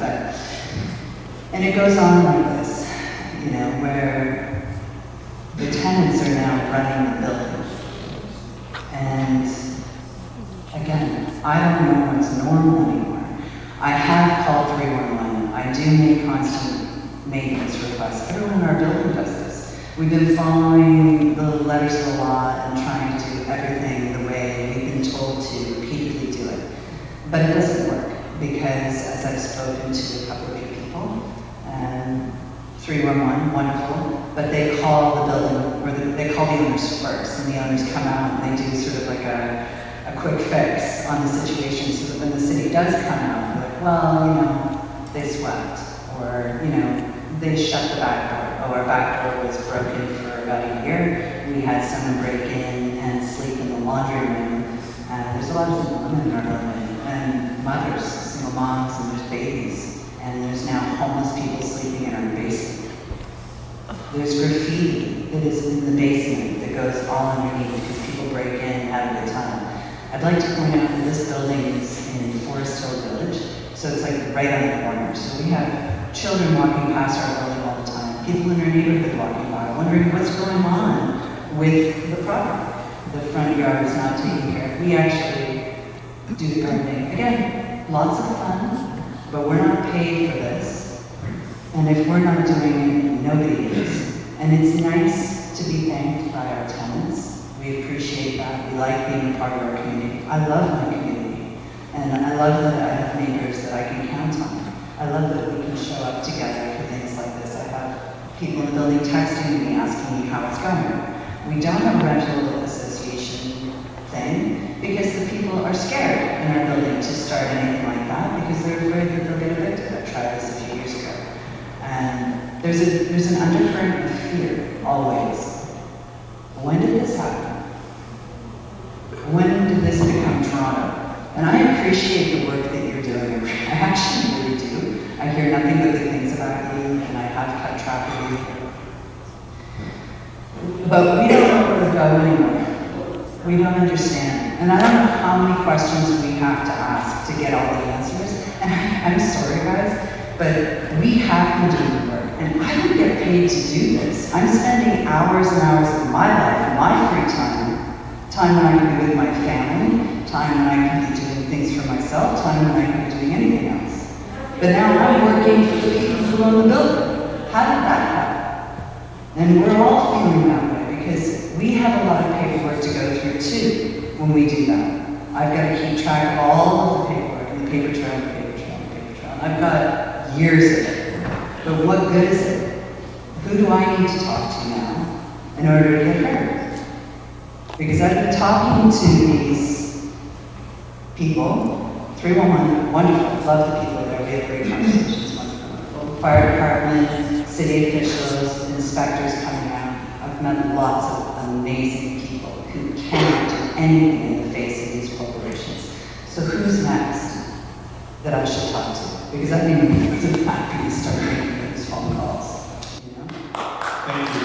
And it goes on like this, where the tenants are now running the building. And again, I don't know what's normal anymore. I have called 311. I do make constant maintenance requests. Everyone in our building does this. We've been following the letters of the law and trying to do everything the way we've been told to repeatedly do it. But it doesn't work, because as I've spoken to a couple of your people, 311, wonderful, but they call the building, or they call the owners first, and the owners come out and they do sort of like a quick fix on the situation, so that when the city does come out, they're like, well, they swept, or, they shut the back door. Oh, our back door was broken for about a year. We had someone break in and sleep in the laundry room. There's a lot of single women in our building, and mothers, single moms, and there's babies. And there's now homeless people sleeping in our basement. There's graffiti that is in the basement that goes all underneath because people break in and have a good time. I'd like to point out that this building is in Forest Hill Village, so it's like right on the corner. So we have children walking past our building all the time, people in our neighborhood walking by, wondering what's going on with the property. The front yard is not taken care of. We actually do the gardening. Again, lots of fun, but we're not paid for this. And if we're not doing it, nobody is. And it's nice to be thanked by our tenants. We appreciate that. We like being a part of our community. I love my community. And I love that I have neighbors that I can count on. I love that we can show up together for things like this. I have people in the building texting me, asking me how it's going. We don't have a rental association thing because the people are scared in our building to start anything like that because they're afraid that they'll get evicted. I tried this a few years ago. And there's an undercurrent of fear, always. When did this happen? When did this become Toronto? And I appreciate the work that you're doing. I actually really do. I hear nothing but good things about you, and I have cut track of you. But we don't know where to go anymore. We don't understand. And I don't know how many questions we have to ask to get all the answers. And I'm sorry, guys, but we have been doing the work. And I don't get paid to do this. I'm spending hours and hours of my life, my free time, time when I can be with my family, time when I can be doing things for myself, time when I can be doing anything else. But now I'm working for the people who own the building. How did that happen? And we're all feeling that way because we have a lot of paperwork to go through too when we do that. I've got to keep track of all of the paperwork and the paper trail and the paper trail and the paper trail. And I've got years of it. But what good is it? Who do I need to talk to now in order to get heard? Because I've been talking to these people, 311, wonderful, love the people there, we have great conversations, wonderful. Fire department, city officials, inspectors coming out. I've met lots of amazing people who cannot do anything in the face of these corporations. So who's next that I should talk to? Because I think it's a fact we start making these phone calls. You know? Thank you.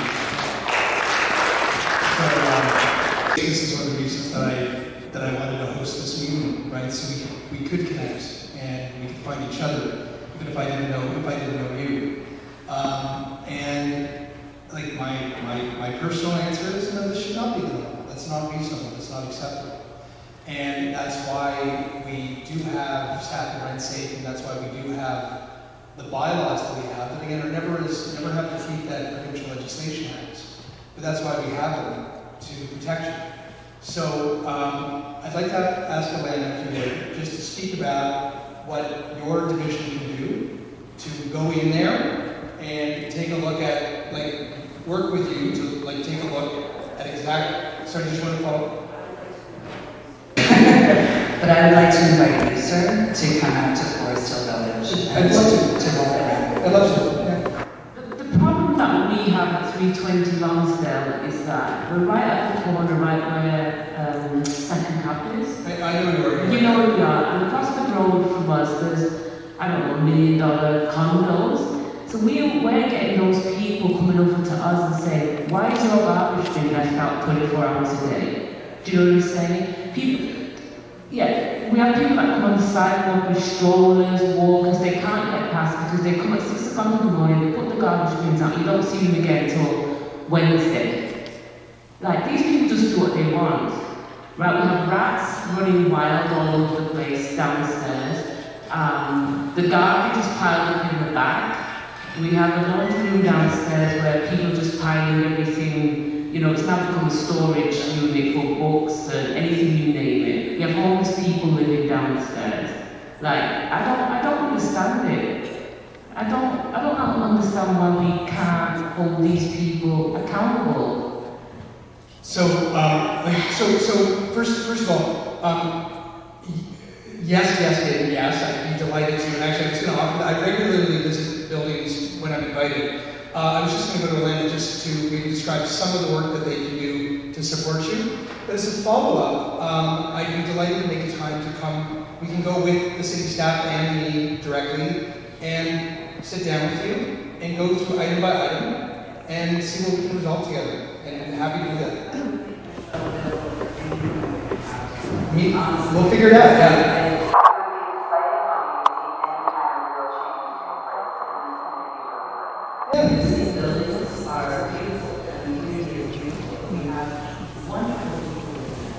So, this is one of the reasons that I wanted to host this meeting, right? So we could connect and we could find each other, even if I didn't know you. And like my personal answer is no, this should not be done. That's not reasonable. That's not acceptable. And that's why we do have staff and rent safe, and that's why we do have the bylaws that we have. That again are never have the teeth that provincial legislation has. But that's why we have them, to protect you. So I'd like to ask Elena, if you would, just to speak about what your division can do to go in there and take a look at, like, work with you to, like, take a look at exactly. Sorry, do you want to follow? But I would like to invite you, sir, to come out to Forest Hill Village. I'd love to. To walk around. I'd love to. Yeah. The problem that we have at 320 Lonsdale is that we're right at the corner, right where Second Cap is. I know where you are. You know where we are, and across the road from us, there's, I don't know, $1 million condos. So we're getting those people coming over to us and saying, why is your garbage bin left out 24 hours a day? Do you know what I'm saying? People, yeah, we have people that come on the sidewalk with strollers, walkers, they can't get past because they come at 6 o'clock in the morning, they put the garbage bins out, you don't see them again until Wednesday. Like, these people just do what they want. Right, we have rats running wild all over the place downstairs. The garbage is piled up in the back. We have a laundry room downstairs where people just piling everything, you know, it's now become a storage unit for books and anything you name it. We have homeless people living downstairs. Like, I don't understand it. I don't understand why we can't hold these people accountable. So, so first of all, yes, I'd be delighted to. And actually, I was going to offer that. I regularly visit buildings when I'm invited. I was just going to go to Elena just to maybe describe some of the work that they can do to support you. But as a follow-up, I'd be delighted to make a time to come. We can go with the city staff and me directly and sit down with you and go through item by item and see what we can resolve together. And I'm happy to do that. We'll figure it out, yeah. These buildings are beautiful, and the community of dream. We have wonderful people living,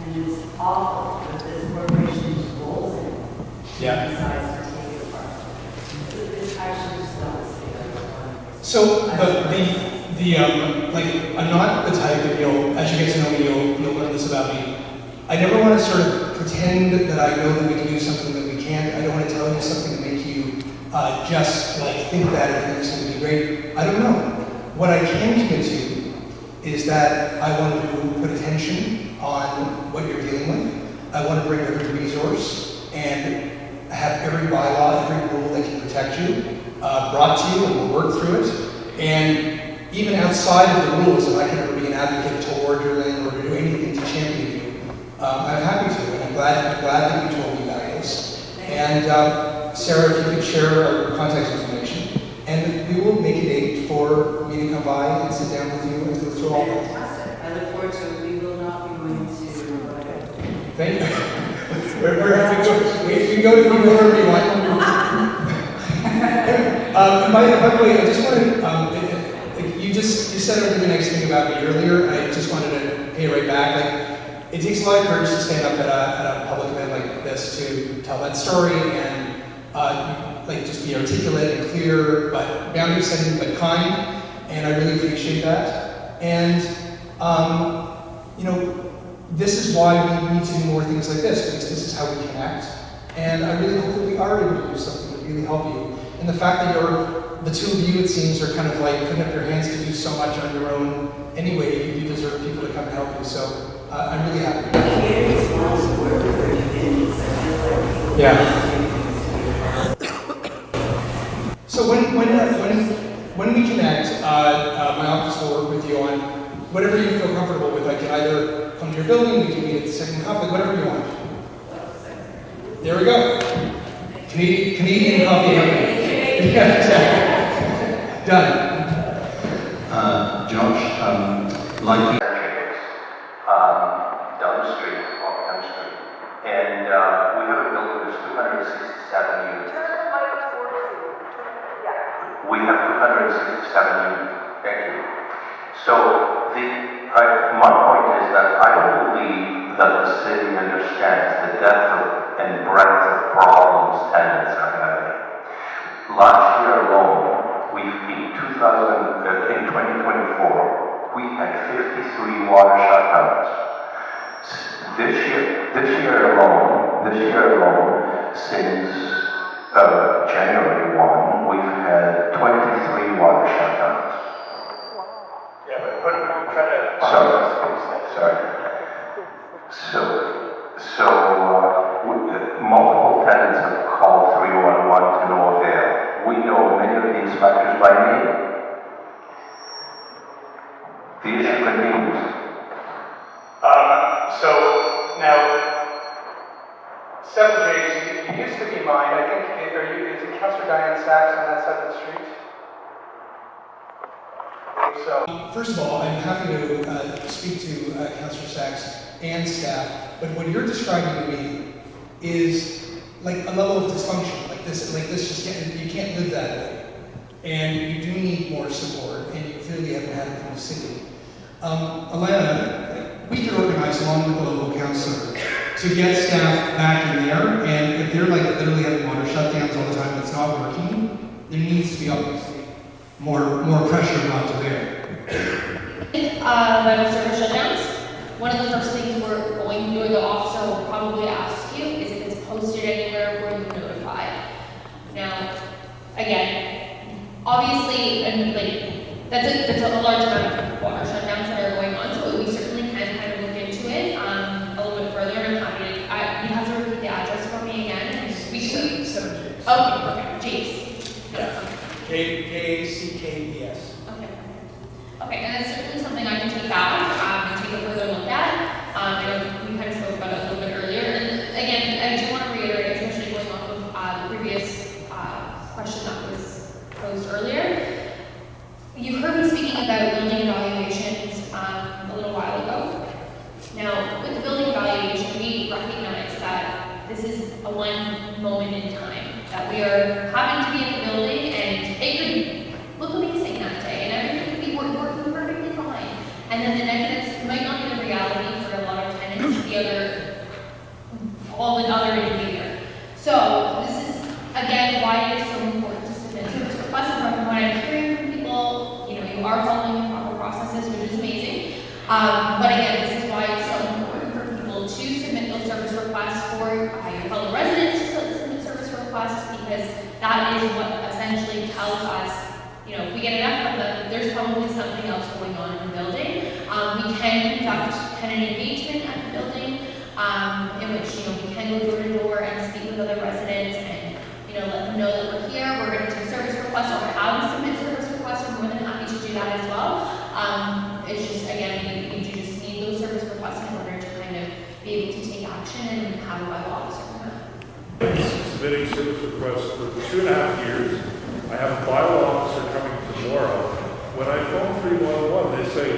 and it's awful that this corporation just rolls in and decides to take it apart. It's actually just not a state. So I'm not the type that as you get to know me, you'll learn this about me. I never want to sort of pretend that I know that we can do something that we can't. I don't want to tell you something to make you just think that everything's going to be great. I don't know. What I can commit to is that I want to put attention on what you're dealing with. I want to bring every resource and have every bylaw, every rule that can protect you brought to you, and we'll work through it. And even outside of the rules, if I can ever be an advocate toward your land or do anything to champion you, I'm happy to, and I'm glad that you told me about this. And Sarah, if you could share our contact information, and we will make a date for me to come by and sit down with you and go through all that. Fantastic. I look forward to it. We will not be going to. Thank you. We're having to we can go to wherever you want. And by the way, I just wanted you said a really nice thing about me earlier. I just wanted to pay right back. It takes a lot of courage to stand up at a public event like this to tell that story and just be articulate and clear, but boundary setting, but kind. And I really appreciate that. And this is why we need to do more things like this, because this is how we connect. And I really hope that we are able to do something to really help you. And the fact that the two of you, it seems, are kind of putting up your hands to do so much on your own anyway, you deserve people to come and help you. So I'm really happy. Yeah. So when we connect, my office will work with you on whatever you feel comfortable with. I can either come to your building, we can meet at the second coffee, whatever you want. There we go. Canadian coffee company. Yeah, exactly. Done. Josh, like down the street, off Young Street, and we have a building that's 267 units. We have 267 units. Thank you. So my point is that I don't believe that the city understands the depth and breadth of problems tenants are having. Last year alone, in 2024, we had 53 water shutdowns. This year alone, since January 1, we've had 23 water shutdowns. Yeah, but try to... Sorry. Multiple tenants have called 311 to no avail. We know many of the inspectors by name. The issue continues. So now, Several J's, you used to be mine. I think, is it Councillor Diane Sachs on that side of the street? So, first of all, I'm happy to speak to Councillor Sachs and staff, but what you're describing to me is like a level of dysfunction, like this you can't live that way. And you do need more support, and you clearly haven't had it from the city. Alana, we could organize along with the local councillor to get staff back in there, and if they're literally having water shutdowns all the time, it's not working, there needs to be obviously more pressure brought to bear. Vital service shutdowns. One of the first things we're going to do, or the officer will probably ask you, is if it's posted anywhere where you notify. Now, again, obviously, and that's a large amount of water shutdowns that are going on, so we certainly can kind of look into it a little bit further. And I'm happy to. You have to repeat the address for me again, and we can. 7 J's. Okay, perfect. J's. Yeah. J-A-C-K-E-S. Okay, and that's certainly something I can take back and take a further look at. I know we kind of spoke about it a little bit earlier. And again, I do want to reiterate, especially going off of the previous question that was posed earlier. You heard me speaking about building evaluations a little while ago. Now, with the building evaluation, we recognize is a one moment in time that we are having to be in the building, and it could look amazing that day, and everything could be working perfectly fine. And then the negatives might not be the reality for a lot of tenants, all the other indicator. So this is, again, why it is so important to submit service requests. And from what I'm hearing from people, you are following the proper processes, which is amazing. But again, this is why it's so important for people to submit those service requests, for your fellow residents to submit service requests, because that is what essentially tells us, if we get enough of them, there's probably something else going on in the building. We can conduct tenant engagement at the building, in which, we can go door to door and speak with other residents and, let them know that we're here, we're going to take service requests, or how to submit service requests. We're more than happy to do that as well. It's just, again, we do just need those service requests in order to kind of be able to take action and have a bylaw officer on that. Submitting service requests for 2.5 years. I have a bylaw officer coming tomorrow. When I phone 311, they say,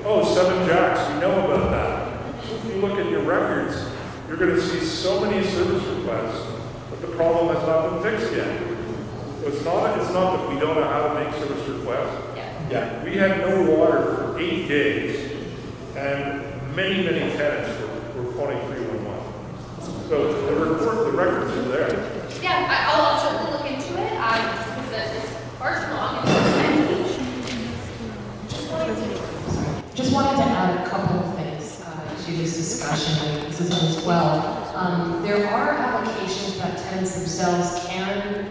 oh, 7 jacks, we know about that. So if you look at your records, you're going to see so many service requests, but the problem has not been fixed yet. So it's not that we don't know how to make service requests. Yeah. We had no water for 8 days, and many tenants were phoning 311. So the records are there. Yeah, I'll certainly look into it, just because it's far too long and Just wanted to add a couple of things to this discussion, and this is as well. There are applications that tenants themselves can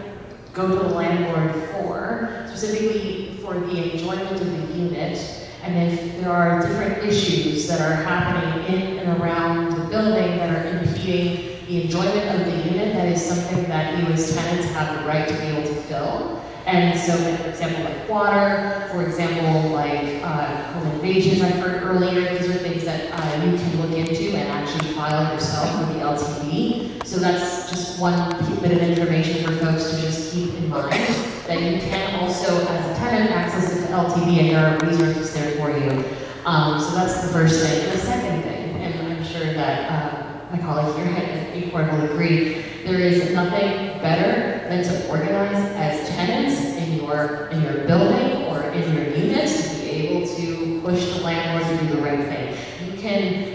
go to the landlord for, specifically for the enjoyment of the unit. And if there are different issues that are happening in and around the building that are impeding the enjoyment of the unit, that is something that you as tenants have the right to be able to fill. And so, for example, like water, for example, like home invasions I heard earlier, these are things that you can look into and actually file yourself with the LTV. So that's just one bit of information for folks to just keep in mind, that you can also, as a tenant, access the LTV, and there are resources there for you. So that's the first thing. The second thing, and I'm sure that my colleague here at Acorn will agree, there is nothing better than to organize as tenants in your building or in your units to be able to push the landlord to do the right thing. You can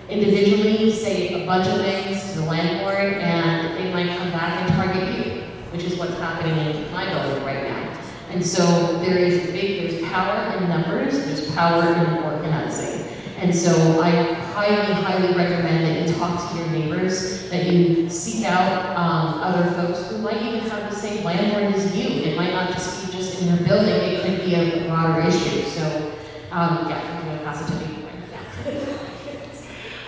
individually say a bunch of things to the landlord, and they might come back and target you, which is what's happening in my building right now. And so there's power in numbers, there's power in organizing. And so I highly recommend that you talk to your neighbors, that you seek out other folks who might even have the same landlord as you. It might not just be just in your building, it could be a broader issue. So I'm going to pass it to you.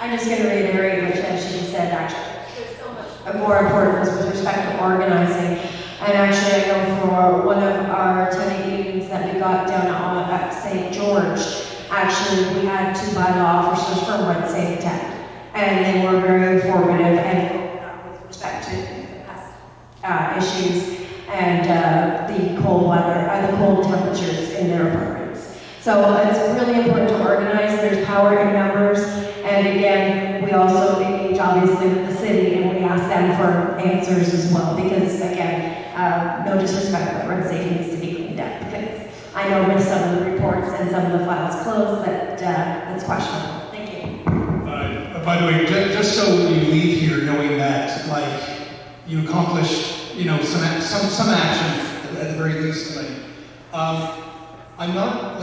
I'm just going to reiterate what she just said, actually. There's so much more importance with respect to organizing. And actually, I know for one of our tenant meetings that we got down at St. George, actually, we had 2 bylaw officers from Rent Safe Tech, and they were very informative and with respect to pest issues and the cold weather, the cold temperatures in their apartments. So it's really important to organize. There's power in numbers, and again, we also engage obviously with the city, and we ask them for answers as well. Because again, no disrespect, but Rent Safe needs to be cleaned up. Because I know with some of the reports and some of the files closed that that's questionable. Thank you. By the way, just so you leave here knowing that, like, you accomplished, some action at the very least tonight. I'm not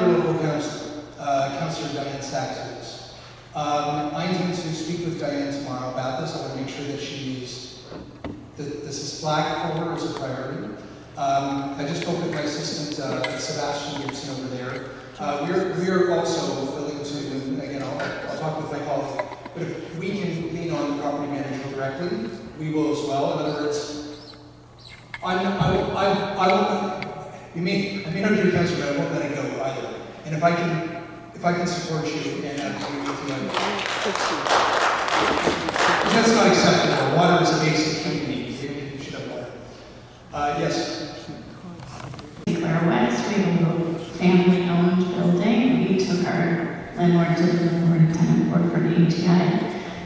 your local councillor, Councillor Diane Sachs. I intend to speak with Diane tomorrow about this. I want to make sure that this is flagged for her as a priority. I just spoke with my assistant, Sebastian Gibson over there. We are also willing to, and again, I'll talk with my colleague, but if we can lean on the property manager directly, we will as well. In other words, I may not be your counselor, but I won't let it go either. And if I can support you and advocate with you, that's not acceptable. Water is a basic human need. You should have water. Yes. Claire West, we have a family-owned building. We took our landlord to the landlord tenant board for the AGI.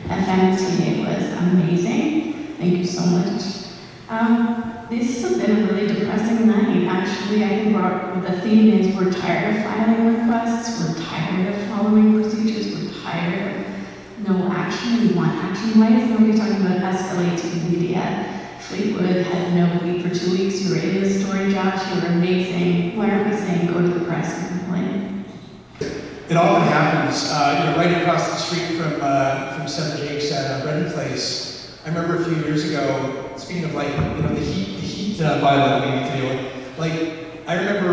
FMT was amazing. so much. This has been a really depressing night. Actually, I think the theme is we're tired of filing requests, we're tired of following procedures, we're tired of no action, we want action. Why is nobody talking about escalate to the media? Fleetwood had no lead for 2 weeks, you were in the story, Josh, you were amazing. Why aren't we saying go to the press and complain? It often happens, right across the street from Seven Jake's at Brendan Place. I remember a few years ago, speaking of the heat bylaw we need to deal with, I remember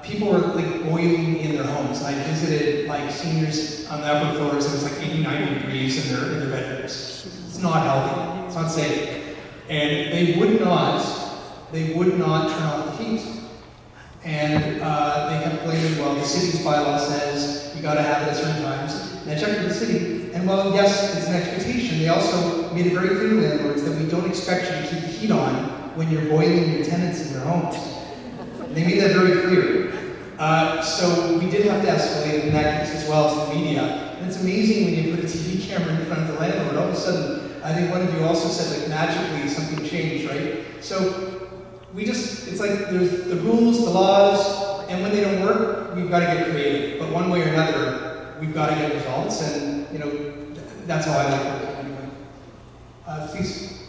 people were boiling in their homes. I visited seniors on the upper floors, and it was 80, 90 degrees in their bedrooms. It's not healthy, it's not safe. And they would not turn off the heat. And they kept blaming, well, the city's bylaw says you gotta have it at certain times. And I checked with the city, and well, yes, it's an expectation. They also made it very clear to landlords that we don't expect you to keep the heat on when you're boiling your tenants in their homes. They made that very clear. So we did have to escalate in that case as well to the media. And it's amazing when you put a TV camera in front of the landlord, all of a sudden, I think one of you also said magically something changed, right? So it's there's the rules, the laws, and when they don't work, we've got to get creative. But one way or another, we've got to get results, and that's how I like working anyway. Please.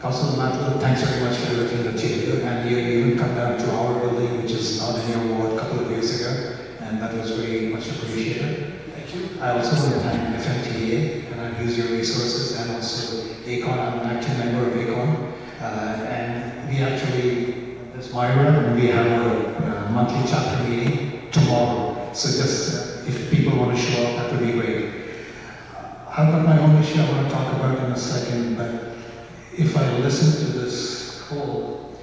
Councillor Matlow, thanks very much for everything that you do, and you even come down to our building, which is not in your ward, a couple of years ago, and that was very much appreciated. Thank you. I also want to thank FMTA, and I've used your resources, and also ACON. I'm an active member of ACON, and we actually, there's Myra, and we have a monthly chapter meeting tomorrow. So just if people want to show up, that would be great. I've got my own issue I want to talk about in a second, but if I listen to this whole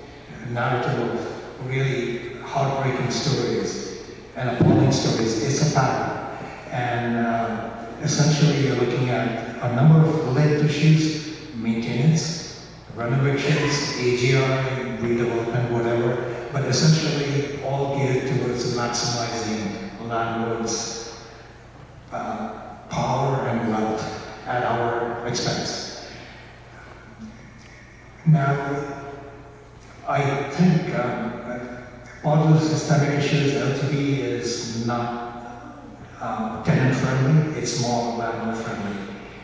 narrative of really heartbreaking stories and appalling stories, it's a pattern. And essentially you're looking at a number of related issues: maintenance, renovations, AGI, redevelopment, whatever, but essentially all geared towards maximizing landlords' power and wealth at our expense. Now, I think part of the systemic issues, LTV is not tenant friendly, it's more landlord friendly,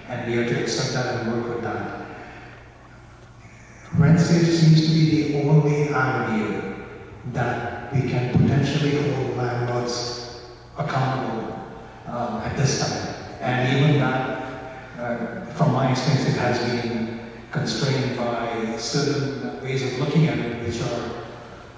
and we have to accept that and work with that. Rent safe seems to be the only avenue that we can potentially hold landlords accountable at this time. And even that, from my experience, it has been constrained by certain ways of looking at it, which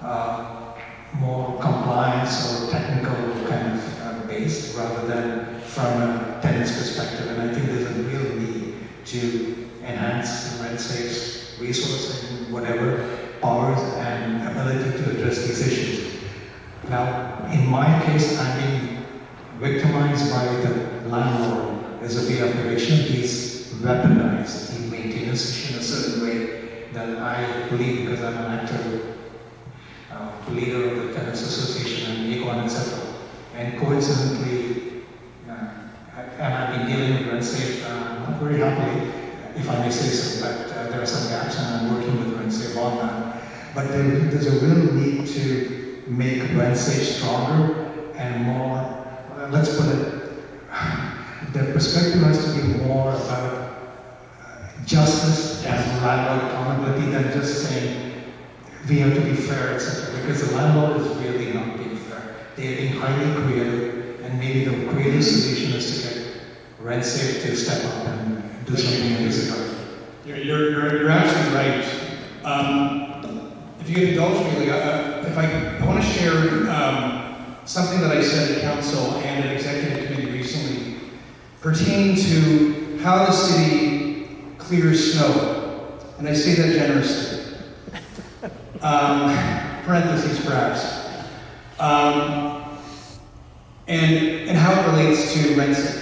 are more compliance or technical kind of based, rather than from a tenant's perspective. And I think there's a real need to enhance rent safe's resourcing, whatever powers and ability to address these issues. Now, in my case, I'm being victimized by the landlord as a way of eviction. He's weaponized the maintenance issue in a certain way that I believe, because I'm an active leader of the Tenants Association and ACON, etc. And coincidentally, and I've been dealing with rent safe not very happily, if I may say so, but there are some gaps, and I'm working with rent safe on that. But there's a real need to make rent safe stronger and more, let's put it, the perspective has to be more about justice and landlord accountability than just saying we have to be fair, etc. Because the landlord is really not being fair. They are being highly creative, and maybe the creative solution is to get rent safe to step up and do something in this regard. You're absolutely right. If you could indulge me, I want to share something that I said at council and at executive committee recently pertaining to how the city clears snow, and I say that generously. Parentheses perhaps. And how it relates to rent safe.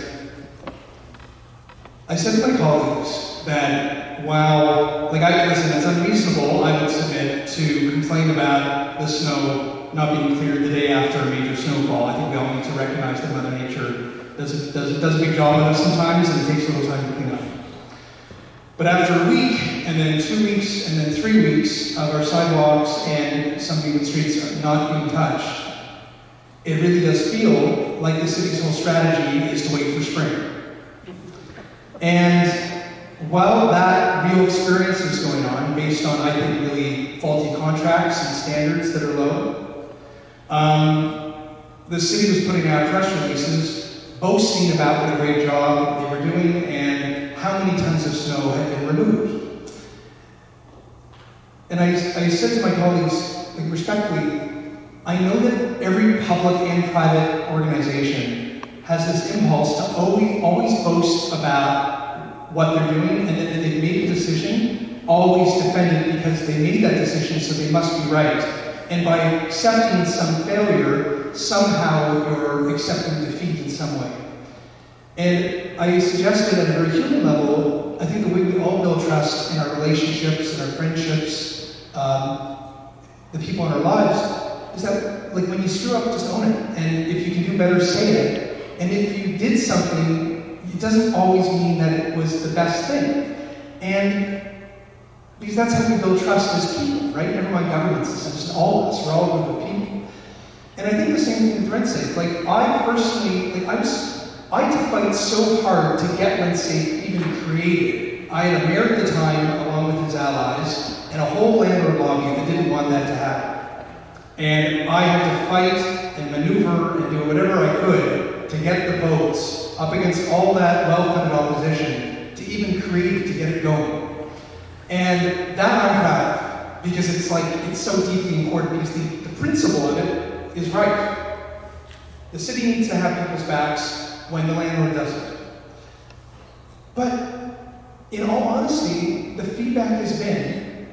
I said to my colleagues that while, listen, it's unreasonable, I would submit, to complain about the snow not being cleared the day after a major snowfall. I think we all need to recognize that Mother Nature does a big job of us sometimes, and it takes a little time to clean up. But after a week, and then 2 weeks, and then 3 weeks of our sidewalks and some even streets are not being touched, it really does feel like the city's whole strategy is to wait for spring. And while that real experience is going on, based on, I think, really faulty contracts and standards that are low, the city was putting out press releases boasting about what a great job they were doing and how many tons of snow had been removed. And I said to my colleagues, like, respectfully, I know that every public and private organization has this impulse to always boast about what they're doing, and then if they've made a decision, always defend it because they made that decision, so they must be right. And by accepting some failure, somehow you're accepting defeat in some way. And I suggested at a very human level, I think the way we all build trust in our relationships and our friendships, the people in our lives, is that, like, when you screw up, just own it. And if you can do better, say it. And if you did something, it doesn't always mean that it was the best thing. And because that's how we build trust as people, right? Never mind governments, it's just all of us, we're all a group of people. And I think the same thing with RentSafe. Like, I personally, like, I had to fight so hard to get RentSafe even created. I had a mayor at the time, along with his allies, and a whole landlord lobby that didn't want that to happen. And I had to fight and maneuver and do whatever I could to get the votes up against all that well-funded opposition to even create it, to get it going. And that I'm proud of, because it's so deeply important, because the principle of it is right. The city needs to have people's backs when the landlord doesn't. But in all honesty, the feedback has been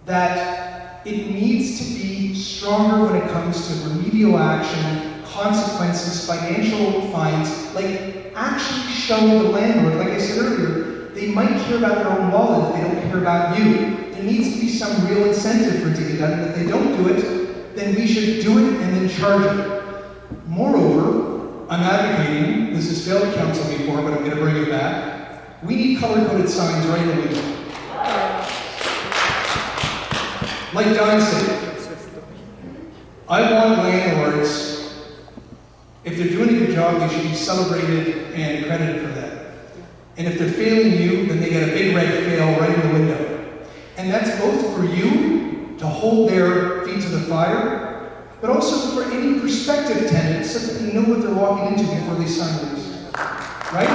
that it needs to be stronger when it comes to remedial action, consequences, financial fines, like actually show the landlord, like I said earlier, they might care about their own wallet if they don't care about you. There needs to be some real incentive for it to get done, and if they don't do it, then we should do it and then charge it. Moreover, I'm advocating, this has failed council before, but I'm going to bring it back, we need color-coded signs right in the window. Like Don said, I want landlords, if they're doing a good job, they should be celebrated and credited for that. And if they're failing you, then they get a big red fail right in the window. And that's both for you to hold their feet to the fire, but also for any prospective tenant so that they know what they're walking into before they sign the lease. Right?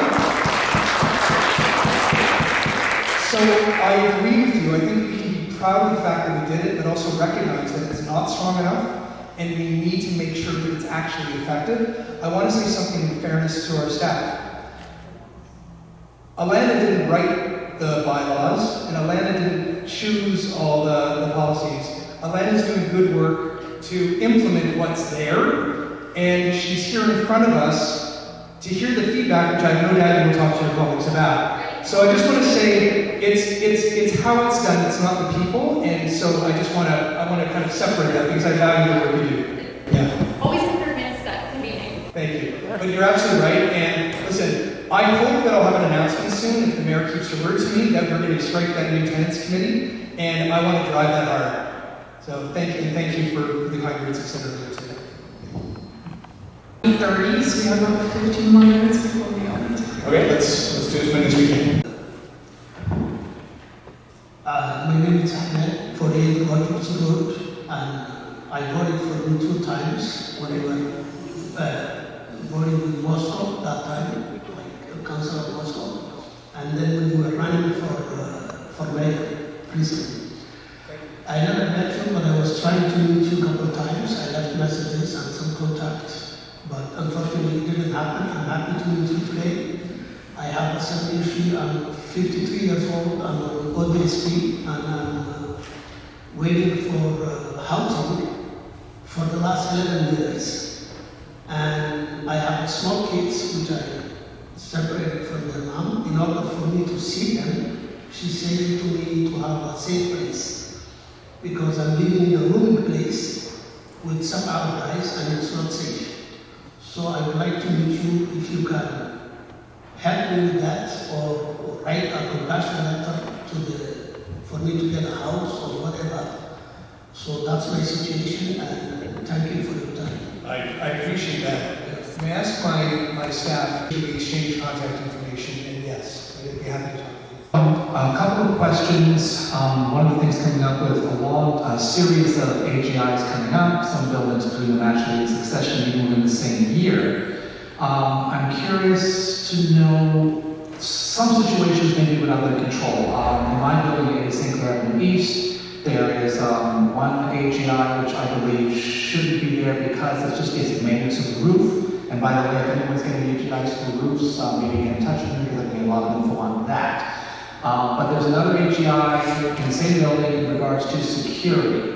So I agree with you. I think we can be proud of the fact that we did it, but also recognize that it's not strong enough, and we need to make sure that it's actually effective. I want to say something in fairness to our staff. Alana didn't write the bylaws, and Alana didn't choose all the policies. Alana's doing good work to implement what's there, and she's here in front of us to hear the feedback, which I have no doubt you will talk to your colleagues about. So I just want to say, it's how it's done, it's not the people, and so I want to kind of separate that because I value the work you do. Yeah. Always improvements that can be made. Thank you. But you're absolutely right, and listen, I hope that I'll have an announcement soon, if the mayor keeps her word to me, that we're going to strike that new tenants committee, and I want to drive that hard. So thank you, and thank you for the kind words you said earlier today. 30s, we have about 15 more minutes before we all need to. Okay, let's do as many as we can. My name is Ahmed, 48 Rogers Road, and I voted for you 2 times when I was voting with Moscow that time, like Councillor Moscow, and then when you were running for mayor recently. I never met you, but I was trying to meet you a couple of times. I left messages and some contact, but unfortunately it didn't happen. I'm happy to meet you today. I have a certain issue. I'm 53 years old. I'm on ODSP, and I'm waiting for housing for the last 11 years. And I have small kids, which I separated from their mom. In order for me to see them, she said to me to have a safe place, because I'm living in a rooming place with some other guys and it's not safe. So I would like to meet you if you can help me with that, or write a compassion letter for me to get a house or whatever. So that's my situation, and thank you for your time. I appreciate that. May I ask my staff to exchange contact information? And yes, I'd be happy to talk with you. A couple of questions. One of the things coming up with a long series of AGIs coming up, some buildings doing them actually in succession, even within the same year. I'm curious to know some situations maybe without their control. In my building at St. Clair Avenue East, there is one AGI which I believe shouldn't be there because it's just basic maintenance of the roof. And by the way, if anyone's getting AGIs for roofs, maybe get in touch with me because I can get a lot of info on that. But there's another AGI in the same building in regards to security.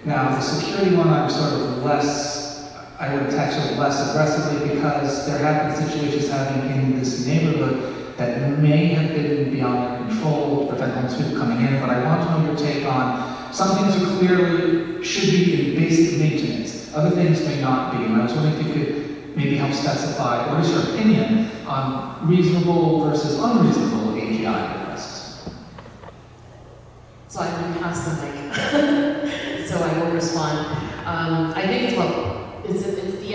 Now, the security one I'm sort of less, I would attack sort of less aggressively because there have been situations happening in this neighborhood that may have been beyond their control to prevent homeless people coming in, but I want to know your take on some things are clearly should be in basic maintenance. Other things may not be, and I was wondering if you could maybe help specify what is your opinion on reasonable versus unreasonable AGI requests? So I can pass the mic, so I will respond. I think it's the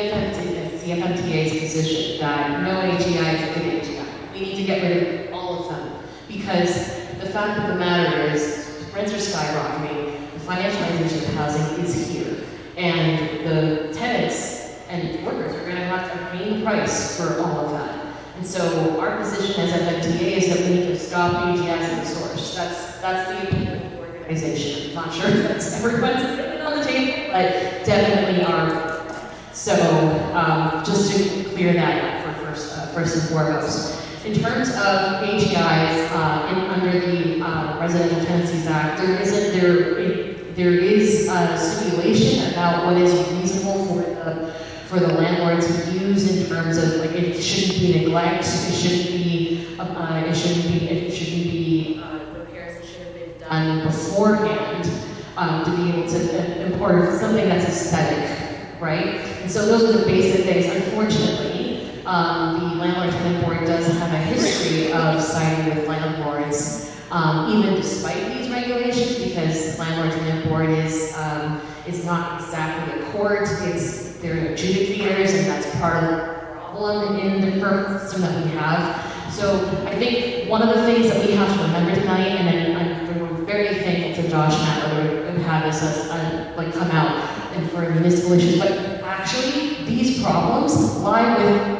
FMTA's position that no AGI is a good AGI. We need to get rid of all of them because the fact of the matter is rents are skyrocketing, the financialization of housing is here, and the tenants and workers are going to have to pay the price for all of that. And so our position as FMTA is that we need to stop AGIs at the source. That's the opinion of the organization. I'm not sure if that's everyone's opinion on the table, but definitely our. So just to clear that up for first and foremost. In terms of AGIs under the Residential Tenancies Act, there is a stipulation about what is reasonable for the landlord to use in terms of like it shouldn't be neglect, it shouldn't be repairs that should have been done beforehand to be able to import something that's aesthetic, right? And so those are the basic things. Unfortunately, the Landlord Tenant Board does have a history of siding with landlords, even despite these regulations, because Landlord Tenant Board is not exactly a court, they're adjudicators, and that's part of the problem in the current system that we have. So I think one of the things that we have to remember tonight, and then we're very thankful to Josh Matlow who had us come out and for municipal issues, but actually these problems lie with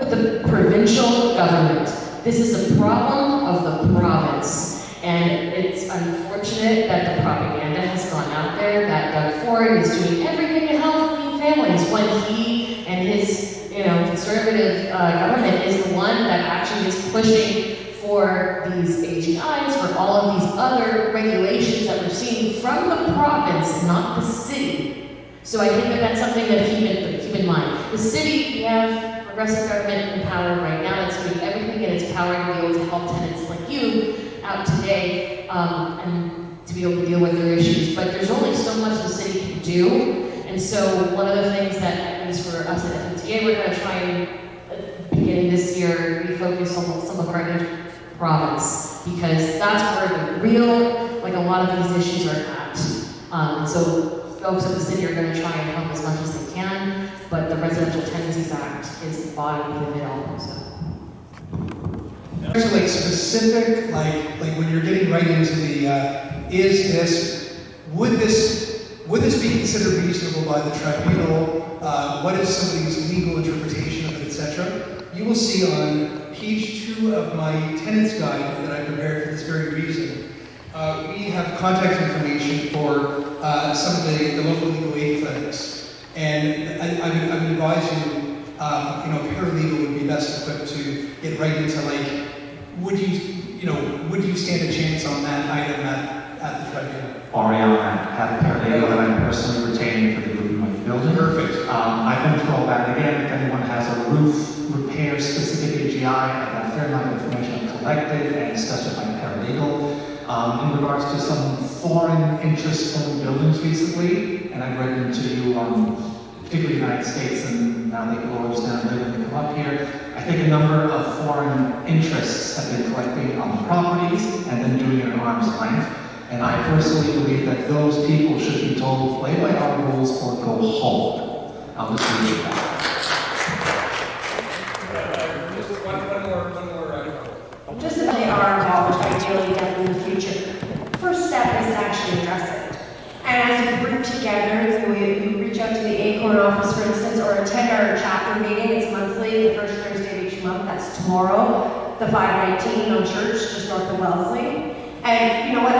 the provincial government. This is a problem of the province, and it's unfortunate that the propaganda has gone out there that Doug Ford is doing everything to help clean families when he and his conservative government is the one that actually is pushing for these AGIs, for all of these other regulations that we're seeing from the province, not the city. So I think that that's something that keep in mind. The city, we have progressive government in power right now that's doing everything in its power to be able to help tenants like you out today and to be able to deal with their issues. But there's only so much the city can do. And so one of the things that, at least for us at FMTA, we're going to try and, beginning this year, refocus on some of our energy province, because that's where the real, a lot of these issues are at. And so folks at the city are going to try and help as much as they can, but the Residential Tenancies Act is the bottom of it all. So. Actually, specific, like when you're getting right into the, would this be considered reasonable by the tribunal? What is somebody's legal interpretation of it, etc.? You will see on page 2 of my tenants guide that I prepared for this very reason. We have contact information for some of the local legal aid clinics, and I would advise you, paralegal would be best equipped to get right into would you stand a chance on that item at the tribunal? Already have a paralegal that I'm personally retaining for the group in my building. Perfect. I've been told that again, if anyone has a roof repair specific AGI, I've got a fair amount of information I've collected and discussed with my paralegal. In regards to some foreign interest-owned buildings recently, and I've written to you on particularly the United States and now they will understand later when they come up here. I think a number of foreign interests have been collecting on the properties and then doing it at arm's length. And I personally believe that those people should be told, play by our rules or go home. I'll just leave it at that. Just that they are involved, which ideally get in the future. First step is to actually address it. And as a group together, we reach out to the Acorn office, for instance, or attend our chapter meeting. It's monthly, the first Thursday of each month. That's tomorrow, the 519 on Church, just north of Wellesley. And you know what?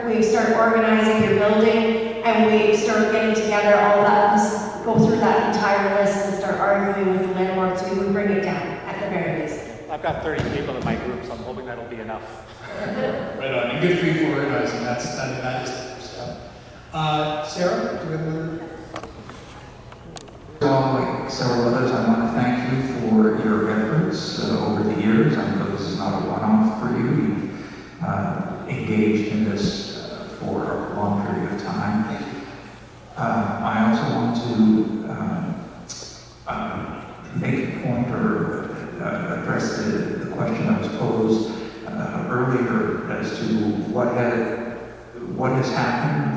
We start organizing your building, and we start getting together all that. Let's go through that entire list and start arguing with the landlord, so we would bring it down at the very least. I've got 30 people in my group, so I'm hoping that'll be enough. Right on, and good for you for organizing. That is the first step. Sarah, do we have another? Like several others, I want to thank you for your efforts over the years. I know this is not a one-off for you. You've engaged in this for a long period of time. I also want to make a point or address the question that was posed earlier as to what has happened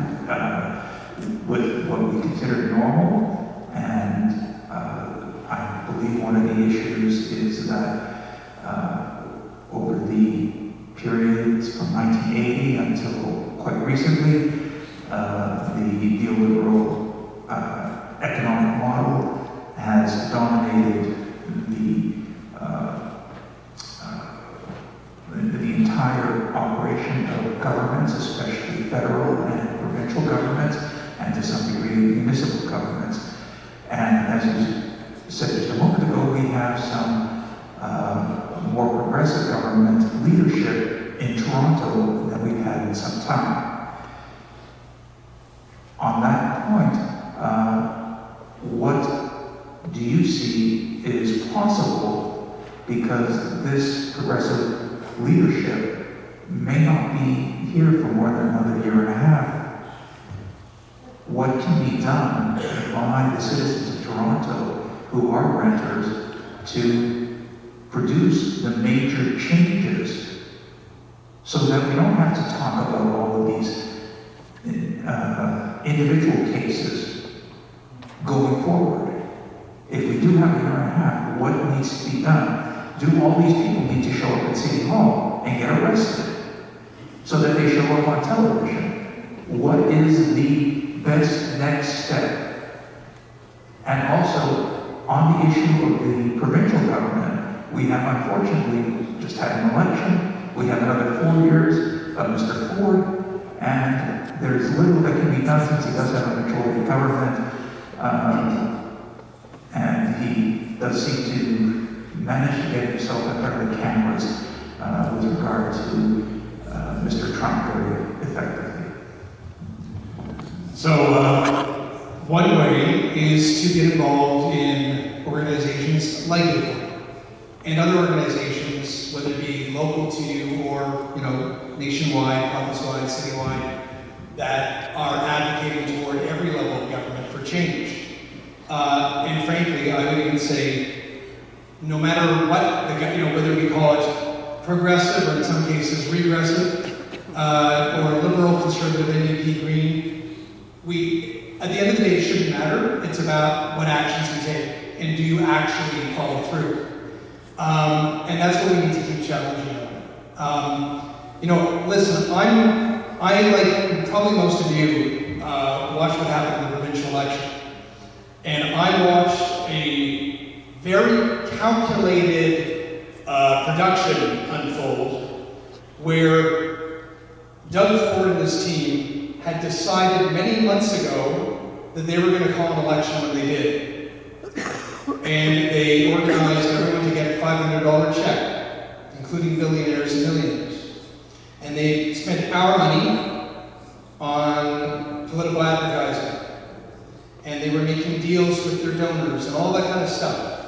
with what we consider normal. And I believe one of the issues is that over the periods from 1980 until quite recently, the neoliberal economic model has dominated the entire operation of governments, especially federal and provincial governments, and to some degree municipal governments. And as you said just a moment ago, we have some more progressive government leadership in Toronto than we've had in some time. On that point, what do you see is possible, because this progressive leadership may not be here for more than another year and a half? What can be done by the citizens of Toronto who are renters to produce the major changes so that we don't have to talk about all of these individual cases going forward? If we do have a year and a half, what needs to be done? Do all these people need to show up at City Hall and get arrested so that they show up on television? What is the best next step? And also, on the issue of the provincial government, we have unfortunately just had an election. We have another 4 years of Mr. Ford, and there's little that can be done since he does have a majority government, and he does seem to manage to get himself in front of the cameras with regard to Mr. Trump very effectively. So, one way is to get involved in organizations like Acorn and other organizations, whether it be local to you or nationwide, province-wide, citywide, that are advocating toward every level of government for change. And frankly, I would even say, no matter what, whether we call it progressive or in some cases regressive, or liberal, conservative, NDP, green, at the end of the day, it shouldn't matter. It's about what actions you take, and do you actually follow through? And that's what we need to keep challenging on. Listen, I like probably most of you watched what happened in the provincial election, and I watched a very calculated production unfold where Doug Ford and his team had decided many months ago that they were going to call an election when they did. And they organized everyone to get a $500 check, including billionaires and millionaires. And they spent our money on political advertising. And they were making deals with their donors and all that kind of stuff.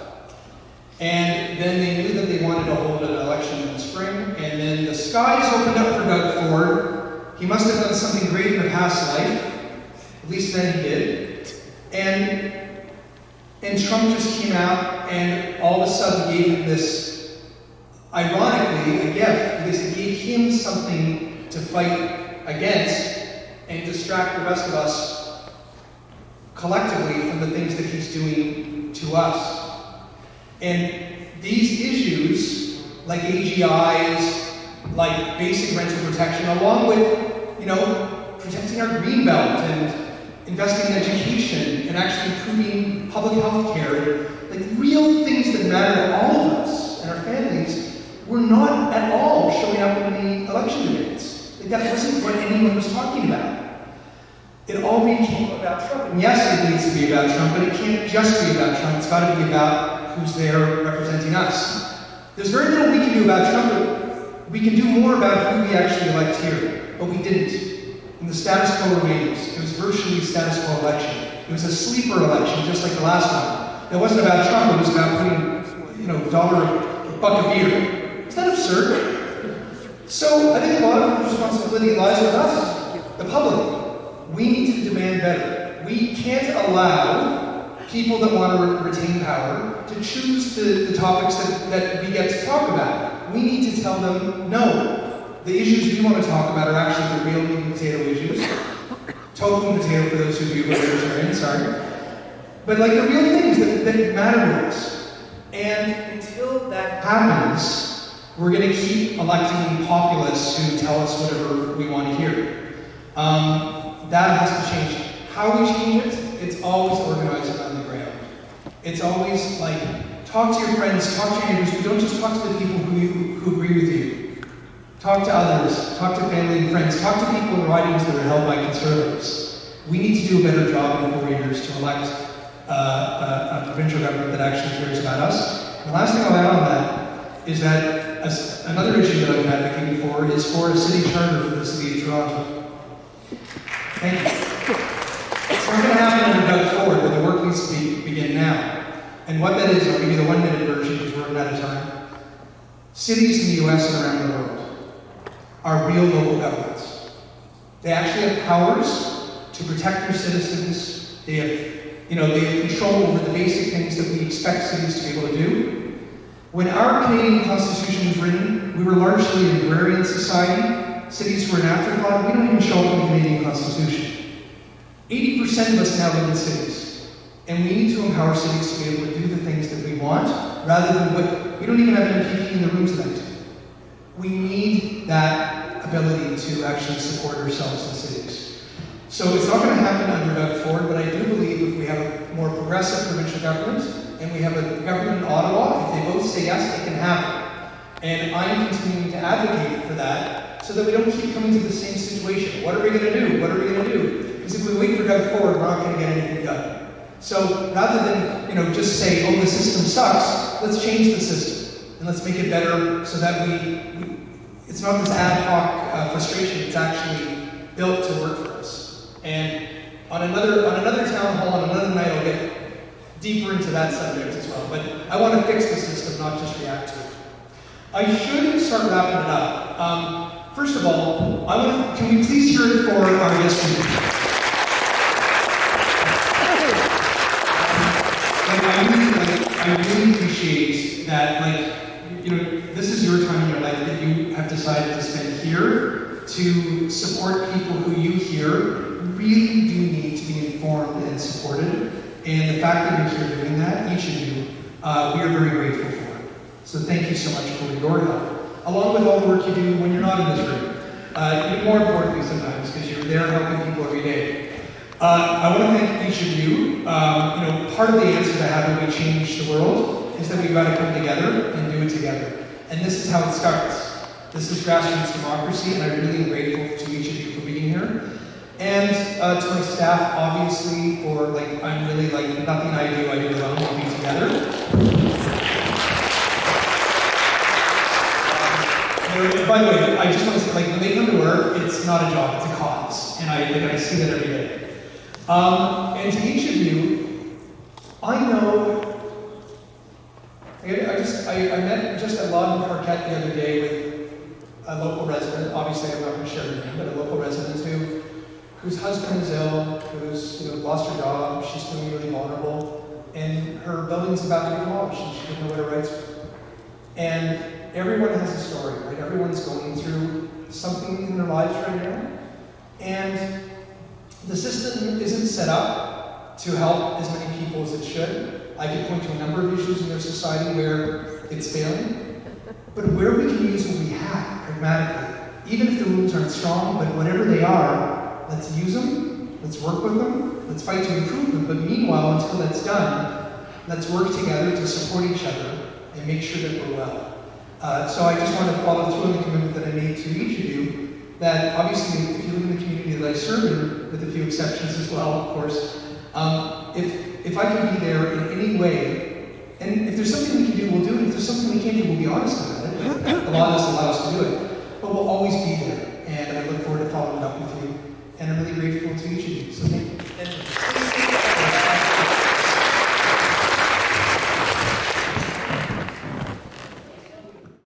And then they knew that they wanted to hold an election in the spring, and then the skies opened up for Doug Ford. He must have done something great in a past life. At least then he did. And And Trump just came out and all of a sudden gave him this, ironically, a gift, because it gave him something to fight against and distract the rest of us collectively from the things that he's doing to us. And these issues, like AGIs, like basic rental protection, along with, you know, protecting our green belt and investing in education and actually improving public health care, like real things that matter to all of us and our families, were not at all showing up in the election debates. Like that wasn't what anyone was talking about. It all became about Trump. And yes, it needs to be about Trump, but it can't just be about Trump. It's got to be about who's there representing us. There's very little we can do about Trump, but we can do more about who we actually elect here. But we didn't. And the status quo remains. It was virtually a status quo election. It was a sleeper election, just like the last one. It wasn't about Trump, it was about putting, you know, $1 a buck of beer. Is that absurd? So I think a lot of the responsibility lies with us, the public. We need to demand better. We can't allow people that want to retain power to choose the topics that we get to talk about. We need to tell them, no, the issues we want to talk about are actually the real meat and potato issues. Tofu and potato for those of you who are vegetarian, sorry. But like the real things that matter to us. And until that happens, we're going to keep electing populists who tell us whatever we want to hear. That has to change. How we change it, it's always organizing on the ground. It's always like, talk to your friends, talk to your neighbors, but don't just talk to the people who agree with you. Talk to others, talk to family and friends, talk to people in ridings that are held by conservatives. We need to do a better job in 4 years to elect a provincial government that actually cares about us. And the last thing I'll add on that is that another issue that I'm advocating for is for a city charter for the city of Toronto. Thank you. It's not going to happen under Doug Ford, but the work needs to begin now. And what that is, I'll give you the 1-minute version because we're running out of time. Cities in the US and around the world are real local governments. They actually have powers to protect their citizens. They have control over the basic things that we expect cities to be able to do. When our Canadian Constitution was written, we were largely an agrarian society. Cities were an afterthought. We don't even show up in the Canadian Constitution. 80% of us now live in cities. And we need to empower cities to be able to do the things that we want, rather than what, we don't even have an MPP in the room tonight. We need that ability to actually support ourselves in cities. So it's not going to happen under Doug Ford, but I do believe if we have a more progressive provincial government, and we have a government in Ottawa, if they both say yes, it can happen. And I'm continuing to advocate for that, so that we don't keep coming to the same situation. What are we going to do? What are we going to do? Because if we wait for Doug Ford, we're not going to get anything done. So rather than just say, oh, the system sucks, let's change the system and let's make it better so that it's not this ad hoc frustration. It's actually built to work for us. And on another town hall, on another night, I'll get deeper into that subject as well. But I want to fix the system, not just react to it. I should start wrapping it up. First of all, can we please hear it for our guest speaker? I really appreciate that, this is your time in your life that you have decided to spend here to support people who you hear really do need to be informed and supported. And the fact that you're here doing that, each of you, we are very grateful for. So thank you so much for your help, along with all the work you do when you're not in this room. Even more importantly sometimes, because you're there helping people every day. I want to thank each of you. Part of the answer to how do we change the world is that we've got to come together and do it together. And this is how it starts. This is grassroots democracy, and I'm really grateful to each of you for being here. And to my staff, obviously, for I'm really nothing I do alone, we'll be together. By the way, I just want to say, when they come to work, it's not a job, it's a cause. And I see that every day. And to each of you, I know, I met just at Lawn and Parquet the other day with a local resident, obviously I'm not going to share her name, but a local resident whose husband is ill, who's lost her job, she's feeling really vulnerable. and her building's about to be demolished, and she didn't know what her rights were. And everyone has a story, right? Everyone's going through something in their lives right now, and the system isn't set up to help as many people as it should. I could point to a number of issues in their society where it's failing, but where we can use what we have pragmatically, even if the rules aren't strong, but whatever they are, let's use them, let's work with them, let's fight to improve them, but meanwhile, until that's done, let's work together to support each other and make sure that we're well. So I just want to follow through on the commitment that I made to each of you, that obviously if you live in the community that I serve in, with a few exceptions as well, of course, if I can be there in any way, and if there's something we can do, we'll do it. If there's something we can't do, we'll be honest about it. The law doesn't allow us to do it, but we'll always be there, and I look forward to following up with